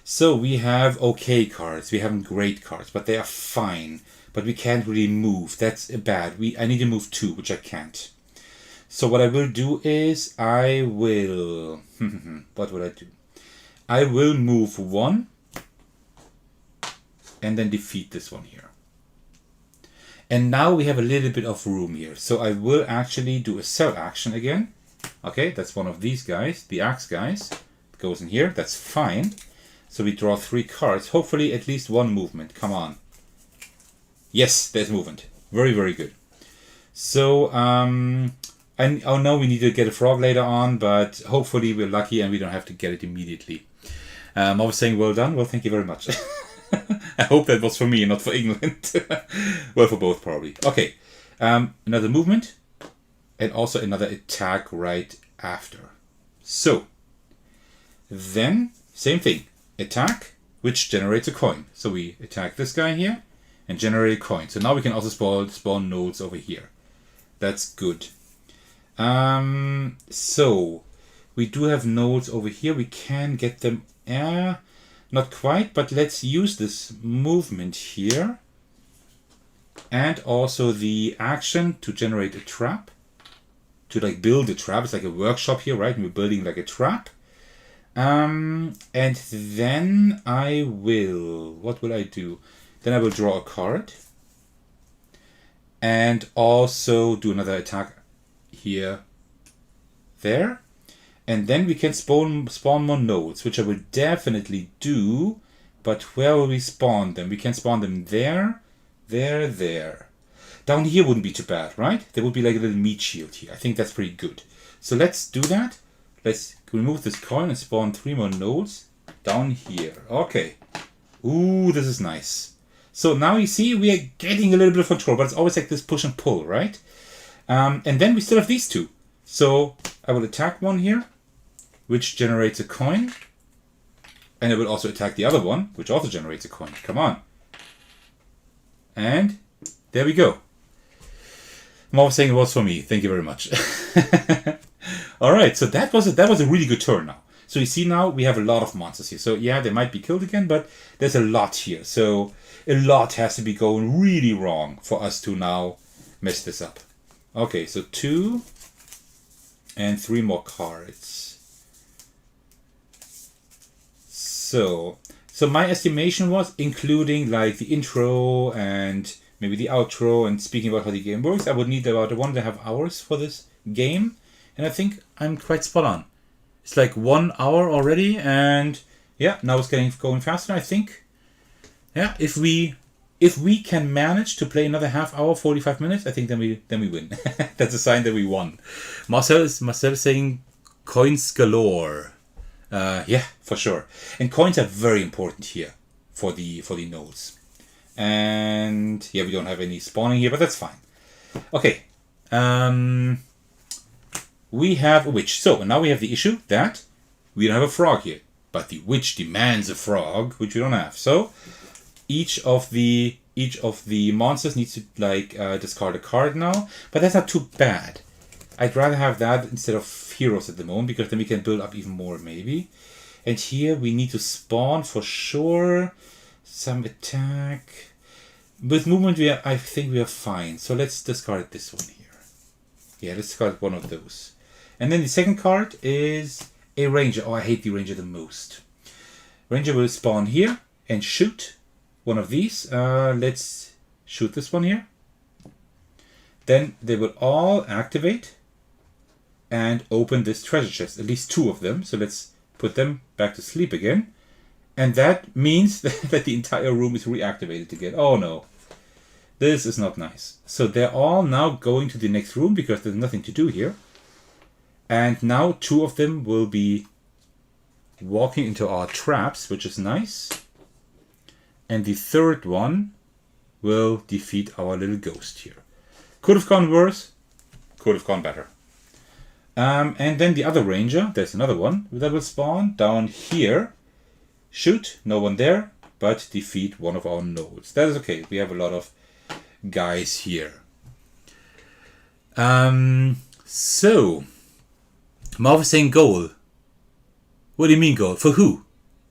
So we have okay cards. We haven't great cards, but they are fine. But we can't really move. That's bad. I need to move 2, which I can't. So what I will do is I will... what will I do? I will move 1 and then defeat this one here. And now we have a little bit of room here. So I will actually do a sell action again. Okay, that's one of these guys, the axe guys. It goes in here. That's fine. So we draw 3 cards. Hopefully at least 1 movement. Come on. Yes, there's movement. Very, very good. So, oh no, we need to get a frog later on, but hopefully we're lucky and we don't have to get it immediately. I was saying well done. Well, thank you very much. I hope that was for me and not for England. Well, for both probably. Okay, another movement and also another attack right after. So, then, same thing. Attack, which generates a coin. So we attack this guy here and generate a coin. So now we can also spawn nodes over here. That's good. So we do have nodes over here. We can get them, not quite, but let's use this movement here and also the action to generate a trap, to like build a trap. It's like a workshop here, right? And we're building like a trap. And then I will, what will I do? Then I will draw a card and also do another attack here, there. And then we can spawn more nodes, which I will definitely do. But where will we spawn them? We can spawn them there, there, there. Down here wouldn't be too bad, right? There would be like a little meat shield here. I think that's pretty good. So let's do that. Let's remove this coin and spawn 3 more nodes down here. Okay. Ooh, this is nice. So now you see we are getting a little bit of control, but it's always like this push and pull, right? And then we still have these 2. So I will attack one here, which generates a coin. And it will also attack the other one, which also generates a coin. Come on. And there we go. Marv saying it was for me. Thank you very much. All right, so that was a really good turn now. So you see now we have a lot of monsters here. So yeah, they might be killed again, but there's a lot here. So a lot has to be going really wrong for us to now mess this up. Okay, so 2 and 3 more cards. So my estimation was, including like the intro and maybe the outro and speaking about how the game works, I would need about 1.5 hours for this game. And I think I'm quite spot on. It's like 1 hour already, and yeah, now it's going faster. I think, yeah, if we can manage to play another half hour, 45 minutes, I think then we win. That's a sign that we won. Marcel is saying coins galore. Yeah, for sure. And coins are very important here for the nodes. And yeah, we don't have any spawning here, but that's fine. Okay. We have a witch. So now we have the issue that we don't have a frog here, but the witch demands a frog, which we don't have. So each of the monsters needs to like discard a card now, but that's not too bad. I'd rather have that instead of heroes at the moment, because then we can build up even more maybe. And here we need to spawn for sure. Some attack. With movement, I think we are fine. So let's discard this one here. Yeah, let's discard one of those. And then the second card is a ranger. Oh, I hate the ranger the most. Ranger will spawn here and shoot one of these. Let's shoot this one here. Then they will all activate and open this treasure chest. At least 2 of them. So let's put them back to sleep again. And that means that the entire room is reactivated again. Oh no. This is not nice. So they're all now going to the next room because there's nothing to do here. And now 2 of them will be walking into our traps, which is nice. And the third one will defeat our little ghost here. Could have gone worse. Could have gone better. And then the other ranger, there's another one that will spawn down here. Shoot, no one there, but defeat one of our nodes. That is okay. We have a lot of guys here. So Marv is saying goal. What do you mean goal? For who?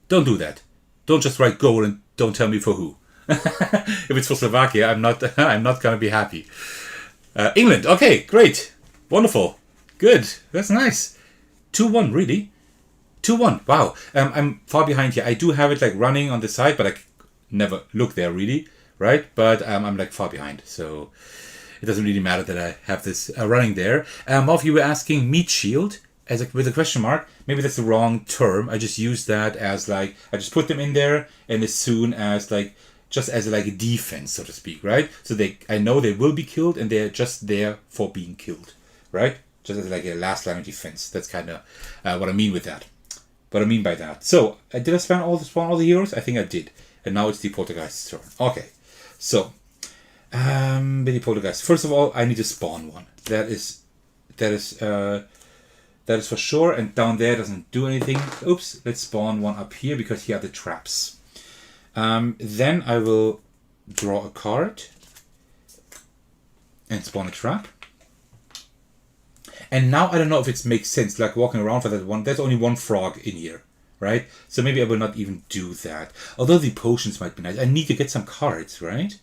Don't do that. Don't just write goal and don't tell me for who. If it's for Slovakia, I'm not gonna be happy. England. Okay, great, wonderful, good. That's nice. 2-1, really. 2-1. Wow. I'm far behind here. I do have it like running on the side, but I never look there really, right? But I'm like far behind, so it doesn't really matter that I have this running there. If you were asking meat shield with a question mark, maybe that's the wrong term. I just use that as like, I just put them in there, and as soon as like, just as like a defense, so to speak, right? So I know they will be killed, and they're just there for being killed, right? Just as like a last line of defense. That's kind of what I mean with that. What I mean by that. So, did I spawn all the heroes? I think I did. And now it's the poltergeist's turn. Okay. So, the poltergeist. First of all, I need to spawn one. That is for sure. And down there doesn't do anything. Oops. Let's spawn one up here because here are the traps. Then I will draw a card and spawn a trap. And now I don't know if it makes sense, like walking around for that one. There's only one frog in here, right? So maybe I will not even do that. Although the potions might be nice. I need to get some cards, right?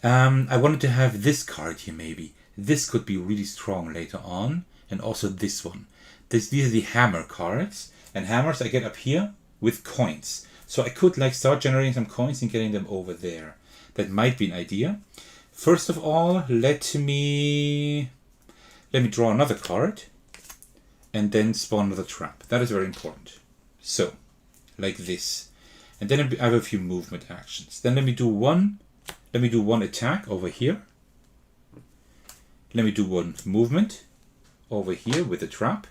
I wanted to have this card here maybe. This could be really strong later on. And also this one. These are the hammer cards. And hammers I get up here with coins. So I could like start generating some coins and getting them over there. That might be an idea. First of all, let me draw another card and then spawn another trap. That is very important. So, like this. And then I have a few movement actions. Then let me do one attack over here. Let me do one movement over here with a trap,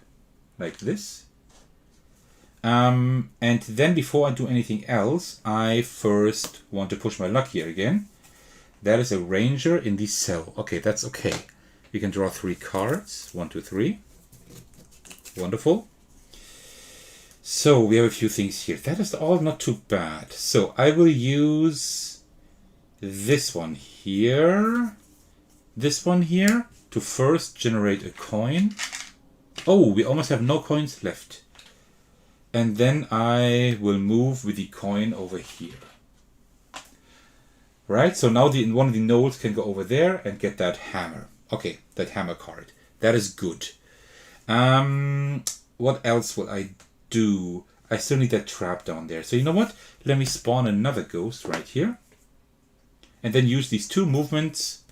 like this. And then before I do anything else, I first want to push my luck here again. That is a ranger in the cell. Okay, that's okay. You can draw 3 cards. 1, 2, 3. Wonderful. So we have a few things here. That is all not too bad. So I will use this one here. This one here to first generate a coin. Oh, we almost have no coins left. And then I will move with the coin over here. Right, so now one of the nodes can go over there and get that hammer. Okay, that hammer card. That is good. What else will I do? I still need that trap down there. So you know what? Let me spawn another ghost right here. And then use these two movements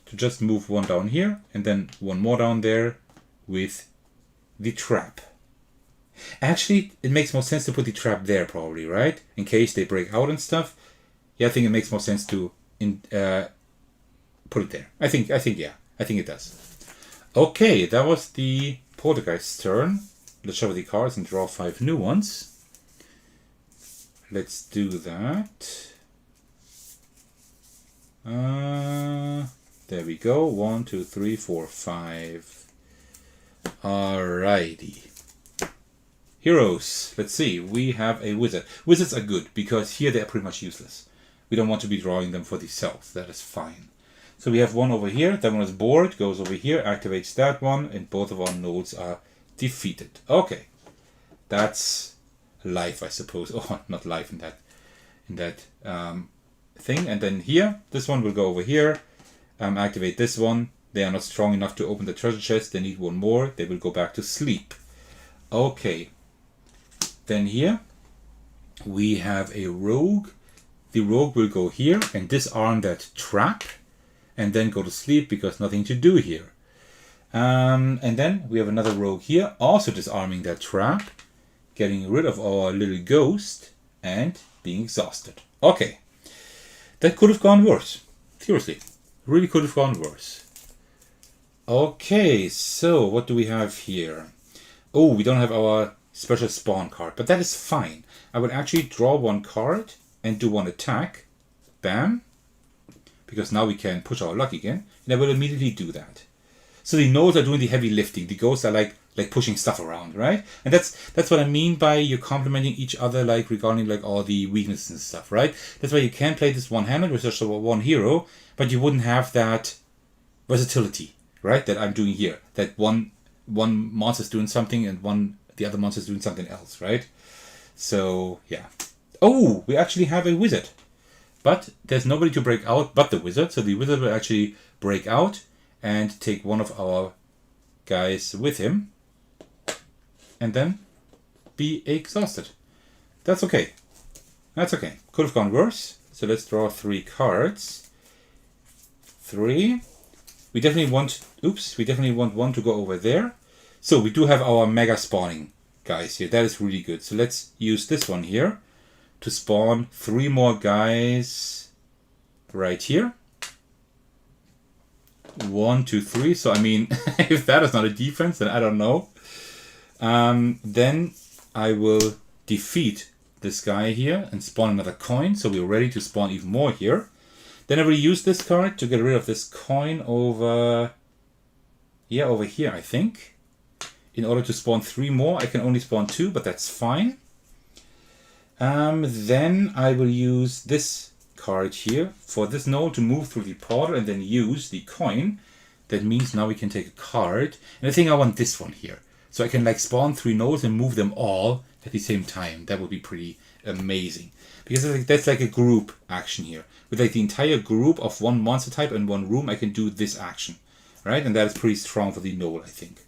to just move one down here and then one more down there with the trap. Actually, it makes more sense to put the trap there probably, right? In case they break out and stuff. Yeah, I think it makes more sense to put it there. I think yeah. I think it does. Okay, that was the Poltergeist's turn. Let's shuffle the cards and draw 5 new ones. Let's do that. There we go. 1, 2, 3, 4, 5. Alrighty. Heroes. Let's see. We have a wizard. Wizards are good because here they are pretty much useless. We don't want to be drawing them for themselves. That is fine. So we have one over here. That one is bored. Goes over here. Activates that one. And both of our nodes are defeated. Okay. That's life, I suppose. Oh, not life in that thing. And then here, this one will go over here. Activate this one. They are not strong enough to open the treasure chest. They need one more. They will go back to sleep. Okay. Then here we have a rogue. The rogue will go here and disarm that trap and then go to sleep because nothing to do here. And then we have another rogue here also disarming that trap, getting rid of our little ghost and being exhausted. Okay, that could have gone worse. Seriously, really could have gone worse. Okay, so what do we have here? Oh, we don't have our special spawn card, but that is fine. I will actually draw one card and do one attack. Bam. Because now we can push our luck again. And I will immediately do that. So the nodes are doing the heavy lifting. The ghosts are like pushing stuff around, right? And that's what I mean by you're complementing each other, like regarding like all the weaknesses and stuff, right? That's why you can play this one-handed with just one hero, but you wouldn't have that versatility, right? That I'm doing here. That one monster's doing something and the other monster's doing something else, right? So yeah. Oh, we actually have a wizard. But there's nobody to break out but the wizard. So the wizard will actually break out and take one of our guys with him. And then be exhausted. That's okay. That's okay. Could have gone worse. So let's draw 3 cards. 3. We definitely want one to go over there. So we do have our mega spawning guys here. That is really good. So let's use this one here to spawn 3 more guys right here. 1, 2, 3. So I mean, if that is not a defense, then I don't know. Then I will defeat this guy here and spawn another coin. So we're ready to spawn even more here. Then I will use this card to get rid of this coin over here, I think. In order to spawn 3 more, I can only spawn 2, but that's fine. Then I will use this card here for this node to move through the portal and then use the coin. That means now we can take a card. And I think I want this one here. So I can like spawn 3 nodes and move them all at the same time. That would be pretty amazing. Because that's like a group action here. With like the entire group of one monster type and one room, I can do this action. Right? And that is pretty strong for the node, I think.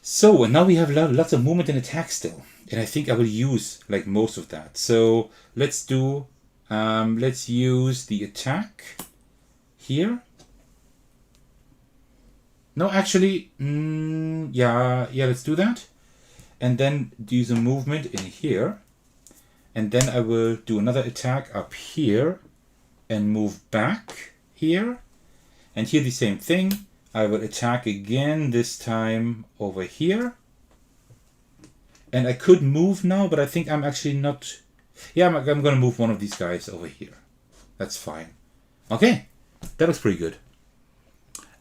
So, and now we have lots of movement and attack still. And I think I will use like most of that. So let's do, let's use the attack here. No, actually, yeah, let's do that. And then use a movement in here. And then I will do another attack up here and move back here. And here the same thing. I will attack again, this time over here. And I could move now, but I think I'm actually not... Yeah, I'm going to move one of these guys over here. That's fine. Okay, that looks pretty good.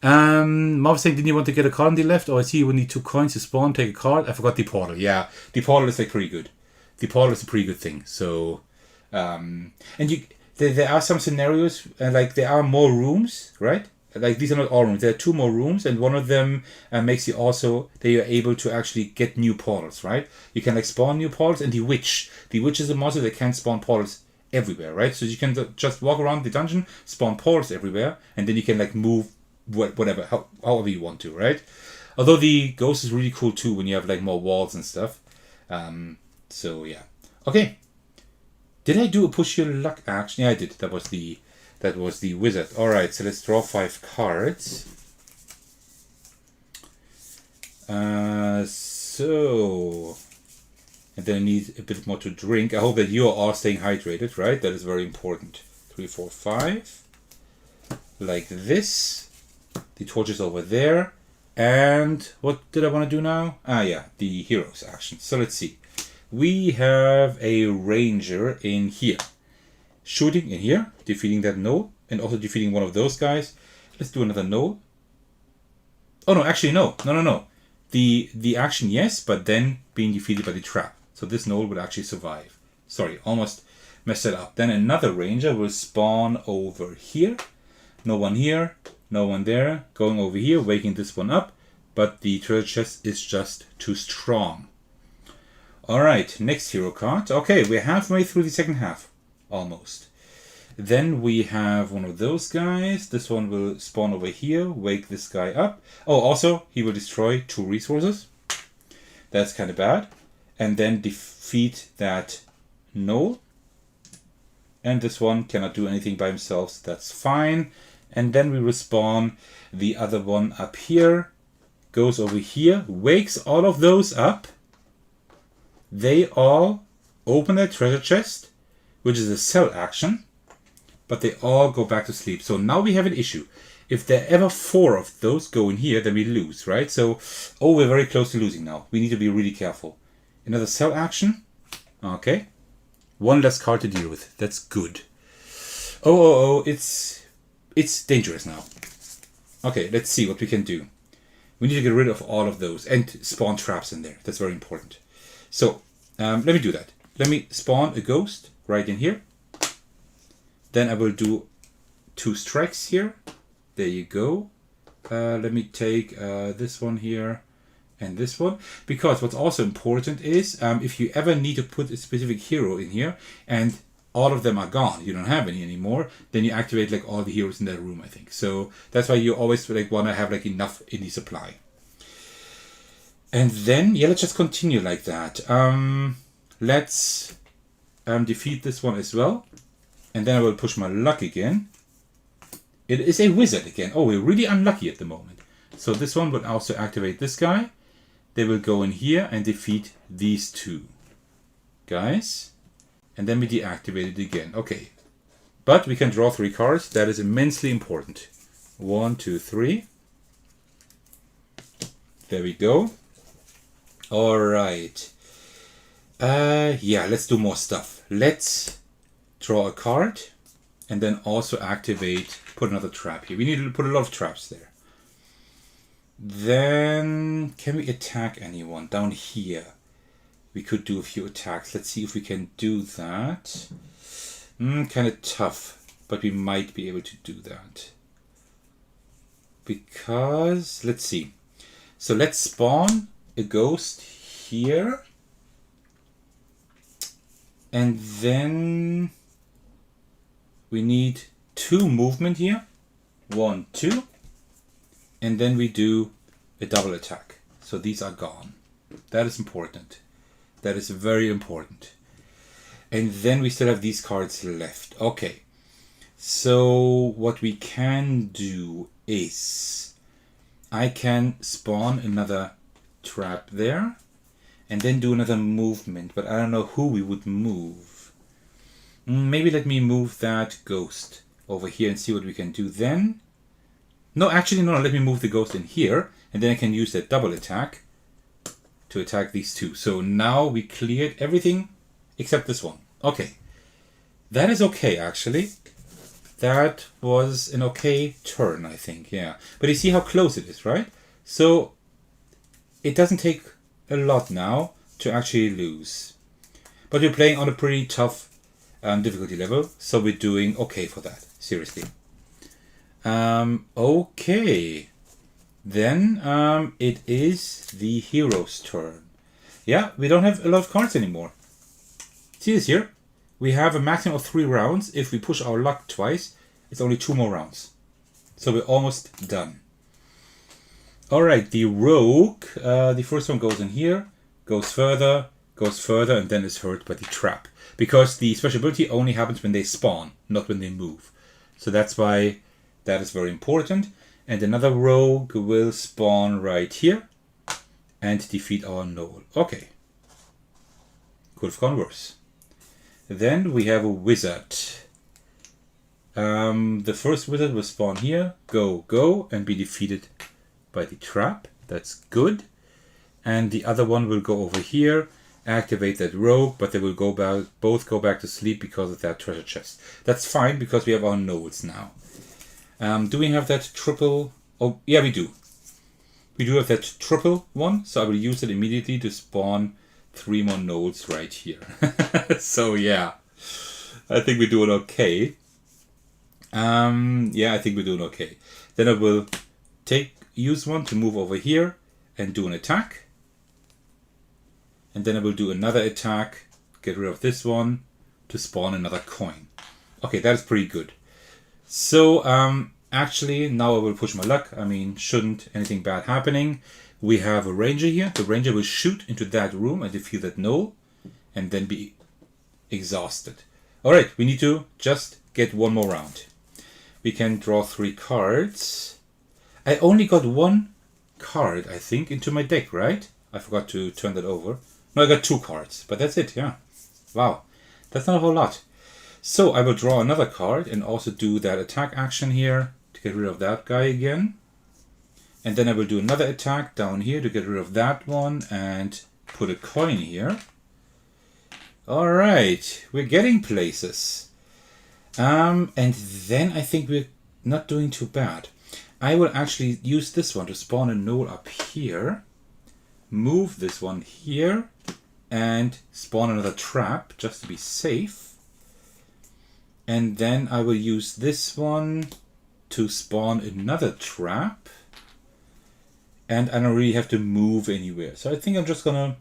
Mob saying, didn't you want to get a card on the left? Oh, I see you will need 2 coins to spawn, take a card. I forgot the portal. Yeah, the portal is like pretty good. The portal is a pretty good thing. So, and there are some scenarios, like there are more rooms, right? Like these are not all rooms. There are 2 more rooms, and one of them makes you also that you're able to actually get new portals, right? You can like spawn new portals, and the witch is a monster that can spawn portals everywhere, right? So you can just walk around the dungeon, spawn portals everywhere, and then you can like move whatever, however you want to, right? Although the ghost is really cool too when you have like more walls and stuff. So yeah, okay. Did I do a push your luck action? Yeah, I did. That was the wizard. All right, so let's draw 5 cards. So, and then I need a bit more to drink. I hope that you are all staying hydrated, right? That is very important. 3, 4, 5, like this. The torch is over there. And what did I want to do now? Yeah, the heroes action. So let's see. We have a ranger in here. Shooting in here, defeating that gnoll, and also defeating one of those guys. Let's do another gnoll. Oh no, actually no. The action, yes, but then being defeated by the trap. So this gnoll would actually survive. Sorry, almost messed it up. Then another ranger will spawn over here. No one here. No one there. Going over here, waking this one up. But the treasure chest is just too strong. Alright, next hero card. Okay, we're halfway through the second half. Almost. Then we have one of those guys. This one will spawn over here, wake this guy up. Oh, also, he will destroy 2 resources. That's kind of bad. And then defeat that gnoll. And this one cannot do anything by himself, so that's fine. And then we will spawn the other one up here. Goes over here, wakes all of those up. They all open their treasure chest, which is a sell action, but they all go back to sleep. So now we have an issue. If there are ever 4 of those go in here, then we lose, right? So, oh, we're very close to losing now. We need to be really careful. Another sell action. Okay. 1 less card to deal with. That's good. Oh, it's dangerous now. Okay, let's see what we can do. We need to get rid of all of those and spawn traps in there. That's very important. So, let me do that. Let me spawn a ghost right in here. Then I will do 2 strikes here. There you go. Let me take this one here and this one. Because what's also important is if you ever need to put a specific hero in here and all of them are gone, you don't have any anymore, then you activate like all the heroes in that room, I think. So that's why you always like want to have like enough in the supply. And then, yeah, let's just continue like that. Let's defeat this one as well. And then I will push my luck again. It is a wizard again. Oh, we're really unlucky at the moment. So this one will also activate this guy. They will go in here and defeat these 2 guys. And then we deactivate it again. Okay. But we can draw 3 cards. That is immensely important. 1, 2, 3. There we go. Alright. Yeah, let's do more stuff. Let's draw a card. And then also activate, put another trap here. We need to put a lot of traps there. Then, can we attack anyone down here? We could do a few attacks. Let's see if we can do that. Kind of tough, but we might be able to do that. Because, let's see. So let's spawn a ghost here. And then we need 2 movement here. 1, 2. And then we do a double attack. So these are gone. That is important. That is very important. And then we still have these cards left. Okay. So what we can do is I can spawn another trap there and then do another movement, but I don't know who we would move. Maybe let me move that ghost over here and see what we can do then. No, actually, no, let me move the ghost in here and then I can use that double attack to attack these 2. So now we cleared everything except this one. Okay. That is okay, actually. that was an okay turn, I think, yeah. But you see how close it is, right? So it doesn't take a lot now to actually lose. But we're playing on a pretty tough difficulty level, so we're doing okay for that, seriously. Okay. Then it is the hero's turn. Yeah, we don't have a lot of cards anymore. See this here? We have a maximum of 3 rounds. If we push our luck twice, it's only 2 more rounds. So we're almost done. Alright, the rogue, the first one goes in here, goes further, and then is hurt by the trap. Because the special ability only happens when they spawn, not when they move. So that's why that is very important. And another rogue will spawn right here and defeat our gnoll. Okay. Could have gone worse. Then we have a wizard. The first wizard will spawn here, go, and be defeated by the trap. That's good. And the other one will go over here, activate that rogue, but they will both go back to sleep because of that treasure chest. That's fine because we have our gnolls now. Do we have that triple? Oh, yeah, we do. We do have that triple one, so I will use it immediately to spawn 3 more gnolls right here. So yeah, I think we're doing okay. Yeah, I think we're doing okay. Then I will use one to move over here and do an attack. And then I will do another attack, get rid of this one, to spawn another coin. Okay, that is pretty good. So, actually, now I will push my luck. I mean, shouldn't anything bad happening. We have a ranger here. The ranger will shoot into that room and defeat that gnoll, and then be exhausted. Alright, we need to just get 1 more round. We can draw 3 cards. I only got 1 card, I think, into my deck, right? I forgot to turn that over. No, I got 2 cards, but that's it, yeah. Wow, that's not a whole lot. So I will draw another card and also do that attack action here to get rid of that guy again. And then I will do another attack down here to get rid of that one and put a coin here. Alright, we're getting places. And then I think we're not doing too bad. I will actually use this one to spawn a gnoll up here. Move this one here and spawn another trap just to be safe. And then I will use this one to spawn another trap. And I don't really have to move anywhere. So I think I'm just gonna...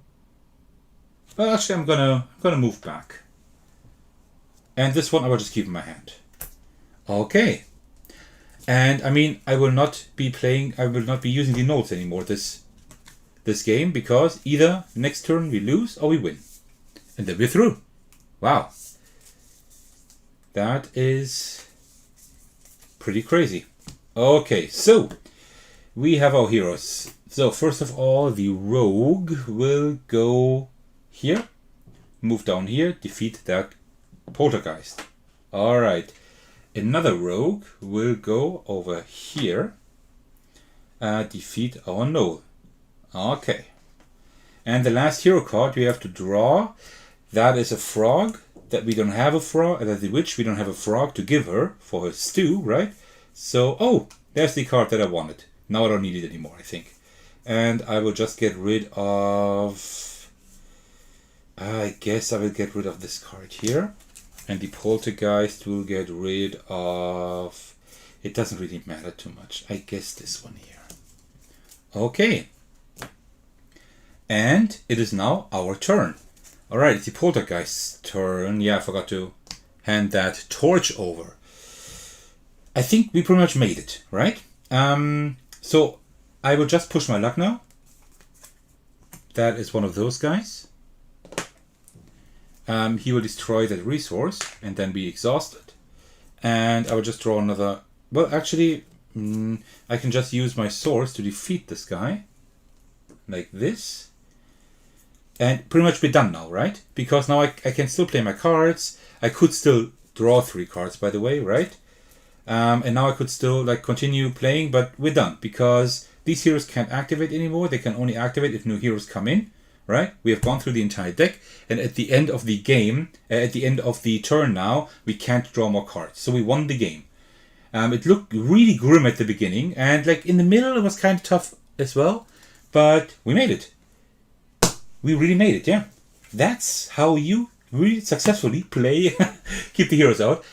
Well, actually I'm gonna move back. And this one I will just keep in my hand. Okay. And I mean, I will not be using the nodes anymore this game, because either next turn we lose or we win. And then we're through. Wow. That is pretty crazy. Okay, so we have our heroes. So first of all, the rogue will go here, move down here, defeat that poltergeist. Alright. Another rogue will go over here, defeat our gnoll. Okay. And the last hero card we have to draw, that is a frog, that we don't have a frog, that the witch, we don't have a frog to give her for her stew, right? So, oh, there's the card that I wanted. Now I don't need it anymore, I think. And I will just get rid of... I guess I will get rid of this card here. And the poltergeist will get rid of... It doesn't really matter too much. I guess this one here. Okay. And it is now our turn. Alright, it's the poltergeist's turn. Yeah, I forgot to hand that torch over. I think we pretty much made it, right? So I will just push my luck now. That is one of those guys. He will destroy that resource and then be exhausted. And I will just draw another... Well, actually, I can just use my swords to defeat this guy. Like this. And pretty much we're done now, right? Because now I can still play my cards. I could still draw 3 cards, by the way, right? And now I could still continue playing, but we're done. Because these heroes can't activate anymore. They can only activate if new heroes come in, right? We have gone through the entire deck. And at the end of the game, at the end of the turn now, we can't draw more cards. So we won the game. It looked really grim at the beginning, and like in the middle it was kind of tough as well, but we made it. We really made it, yeah. That's how you really successfully play Keep the Heroes Out.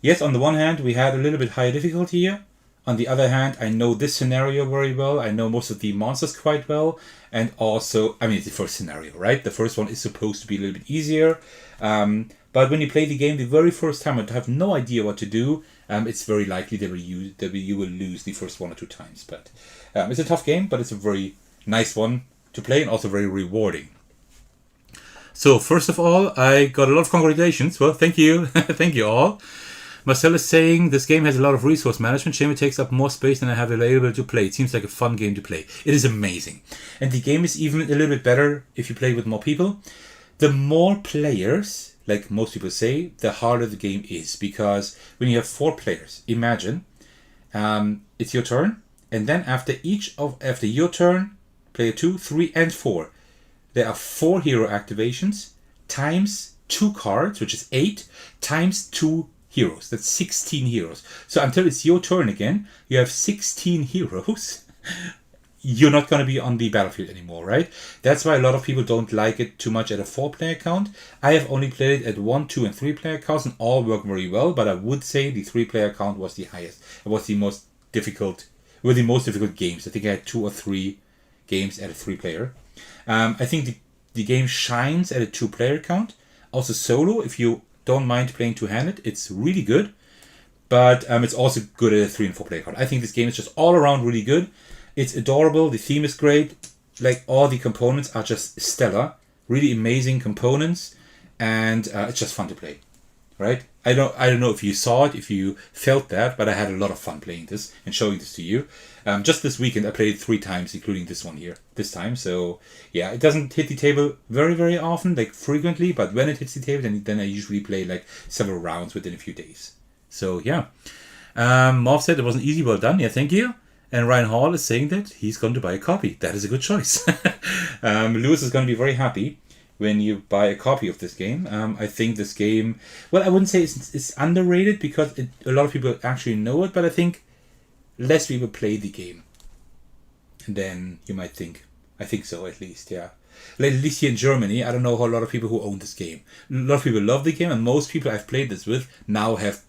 Yes, on the one hand, we had a little bit higher difficulty here. On the other hand, I know this scenario very well. I know most of the monsters quite well. And also, I mean, it's the first scenario, right? The first one is supposed to be a little bit easier. But when you play the game the very first time and have no idea what to do, it's very likely that you will lose the first 1 or 2 times. But it's a tough game, but it's a very nice one to play and also very rewarding. So first of all, I got a lot of congratulations. Well, thank you. Thank you all. Marcel is saying, this game has a lot of resource management. Shame it takes up more space than I have available to play. It seems like a fun game to play. It is amazing. And the game is even a little bit better if you play with more people. The more players, like most people say, the harder the game is. Because when you have 4 players, imagine, it's your turn. And then after your turn, player 2, 3 and 4, there are 4 hero activations times 2 cards, which is 8, times 2 heroes. That's 16 heroes. So until it's your turn again, you have 16 heroes. You're not going to be on the battlefield anymore, right? That's why a lot of people don't like it too much at a 4-player count. I have only played it at 1, 2 and 3-player counts, and all work very well, but I would say the 3-player count was the highest. It was the most difficult games. I think I had 2 or 3 games at a 3-player. I think the game shines at a 2-player count. Also solo, if you don't mind playing two-handed, it's really good, but it's also good at a 3 and 4-player count. I think this game is just all around really good. It's adorable. The theme is great. Like, all the components are just stellar. Really amazing components, and it's just fun to play, right? I don't know if you saw it, if you felt that, but I had a lot of fun playing this and showing this to you. Just this weekend I played it 3 times, including this one here, this time. So yeah, it doesn't hit the table very, very often, like frequently, but when it hits the table, then I usually play like several rounds within a few days. So yeah. Marv said it wasn't easy, well done. Yeah, thank you. And Ryan Hall is saying that he's going to buy a copy. That is a good choice. Lewis is going to be very happy when you buy a copy of this game. I think this game, well, I wouldn't say it's underrated, because a lot of people actually know it, but I think less people play the game. And then you might think, I think so at least, yeah. Like, at least here in Germany, I don't know a lot of people who own this game. A lot of people love the game, and most people I've played this with now have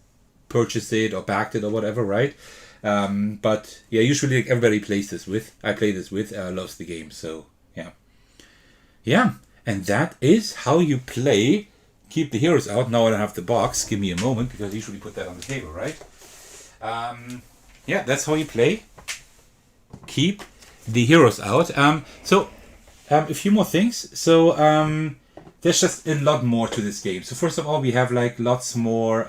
purchased it or backed it or whatever, right? But yeah, usually like, everybody I play this with, loves the game, so yeah. Yeah. And that is how you play Keep the Heroes Out. Now I don't have the box. Give me a moment, because I usually put that on the table, right? Yeah, that's how you play Keep the Heroes Out. So a few more things. So there's just a lot more to this game. So first of all, we have like lots more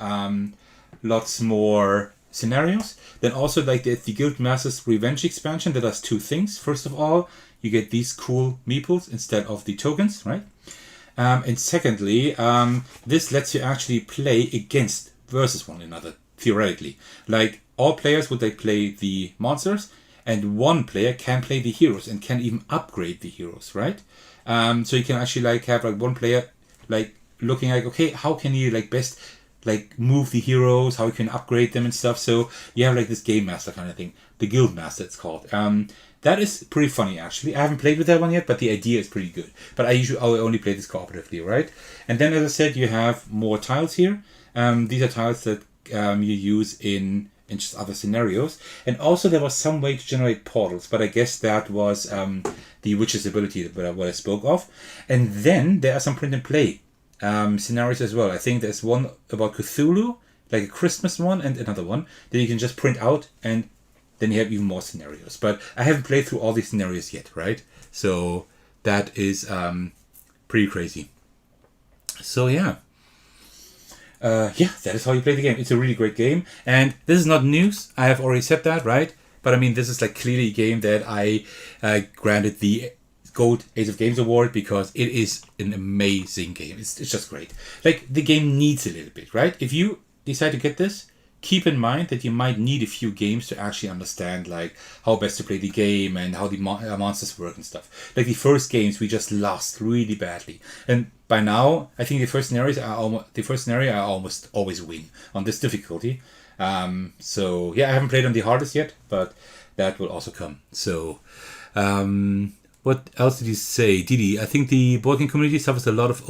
scenarios. Then also like the Guild Masters Revenge expansion that does 2 things. First of all, you get these cool meeples instead of the tokens, right? And secondly, this lets you actually play versus one another, theoretically. Like, all players would like play the monsters, and one player can play the heroes and can even upgrade the heroes, right? So you can actually like have like one player like looking like, okay, how can you like best like move the heroes, how you can upgrade them and stuff. So you have like this game master kind of thing, the Guild Master it's called. That is pretty funny, actually. I haven't played with that one yet, but the idea is pretty good. But I only play this cooperatively, right? And then, as I said, you have more tiles here. These are tiles that you use in just other scenarios. And also there was some way to generate portals, but I guess that was the Witch's ability that what I spoke of. And then there are some print and play scenarios as well. I think there's one about Cthulhu, like a Christmas one, and another one that you can just print out, and then you have even more scenarios. But I haven't played through all these scenarios yet, right? So that is pretty crazy. So yeah. That is how you play the game. It's a really great game. And this is not news. I have already said that, right? But I mean, this is like clearly a game that I granted the Gold Ace of Games Award, because it is an amazing game. It's just great. Like, the game needs a little bit, right? If you decide to get this, keep in mind that you might need a few games to actually understand like how best to play the game and how the monsters work and stuff. Like the first games, we just lost really badly, and by now I think the first scenario I almost always win on this difficulty. So yeah, I haven't played on the hardest yet, but that will also come. So what else did you say, Didi? I think the board game community suffers a lot of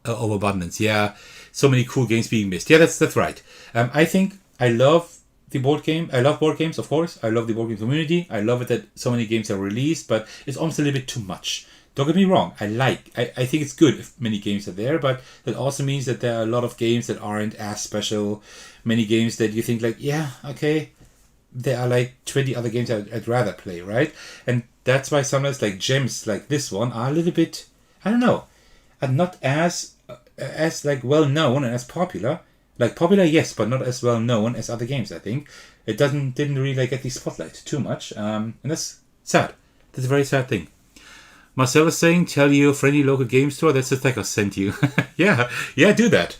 overabundance. Yeah, so many cool games being missed. Yeah, that's right. I think I love the board game. I love board games, of course. I love the board game community. I love it that so many games are released, but it's almost a little bit too much. Don't get me wrong. I think it's good if many games are there, but that also means that there are a lot of games that aren't as special. Many games that you think like, yeah, okay, there are like 20 other games I'd rather play, right? And that's why sometimes like gems like this one are a little bit, I don't know, are not as like well known and as popular. Like popular, yes, but not as well known as other games. I think it didn't really like get the spotlight too much, and that's sad. That's a very sad thing. Marcel is saying, tell your friendly local game store that's the Thecos sent you. yeah, do that.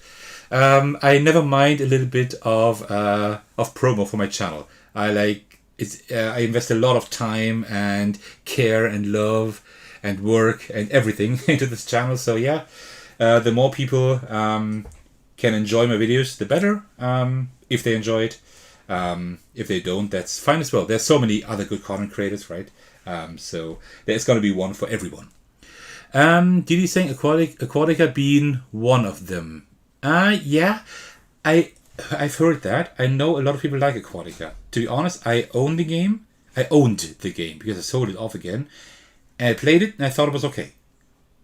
I never mind a little bit of promo for my channel. I like it's. I invest a lot of time and care and love and work and everything into this channel. So yeah, the more people can enjoy my videos, the better. If they enjoy it, if they don't, that's fine as well. There's so many other good content creators, right? So there's going to be one for everyone. Didi saying Aquatica being one of them. Yeah, I've heard that. I know a lot of people like Aquatica. To be honest, I owned the game because I sold it off again. And I played it and I thought it was okay.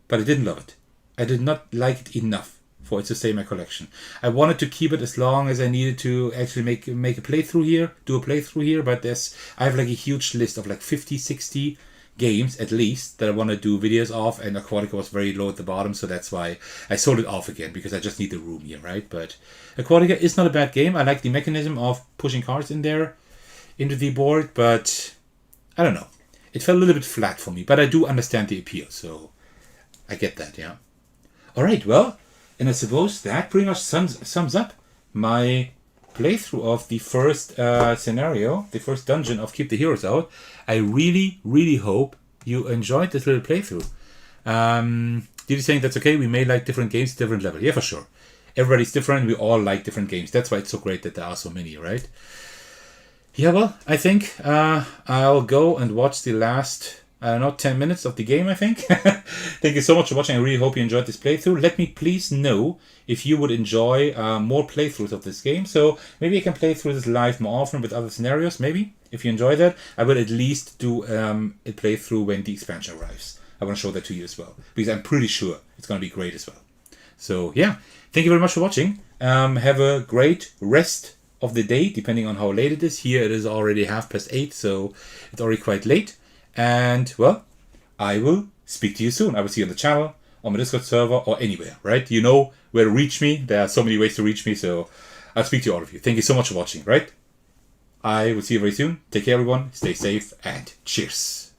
But I didn't love it. I did not like it enough for it to stay in my collection. I wanted to keep it as long as I needed to actually make a playthrough here, but I have like a huge list of like 50, 60 games at least that I want to do videos of, and Aquatica was very low at the bottom, so that's why I sold it off again, because I just need the room here, right? But Aquatica is not a bad game. I like the mechanism of pushing cards in there into the board, but I don't know. It felt a little bit flat for me, but I do understand the appeal, so I get that, yeah. Alright, well, and I suppose that pretty much sums up my playthrough of the first scenario, the first dungeon of Keep the Heroes Out. I really, really hope you enjoyed this little playthrough. Did you saying that's okay? We may like different games, different level. Yeah, for sure. Everybody's different. We all like different games. That's why it's so great that there are so many, right? Yeah, well, I think I'll go and watch the last 10 minutes of the game, I think. Thank you so much for watching. I really hope you enjoyed this playthrough. Let me please know if you would enjoy more playthroughs of this game. So maybe I can play through this live more often with other scenarios, maybe. If you enjoy that, I will at least do a playthrough when the expansion arrives. I want to show that to you as well, because I'm pretty sure it's going to be great as well. So yeah, thank you very much for watching. Have a great rest of the day, depending on how late it is. Here it is already 8:30, so it's already quite late. And, well, I will speak to you soon. I will see you on the channel, on my Discord server, or anywhere, right? You know where to reach me. There are so many ways to reach me, so I'll speak to all of you. Thank you so much for watching, right? I will see you very soon. Take care, everyone. Stay safe, and cheers.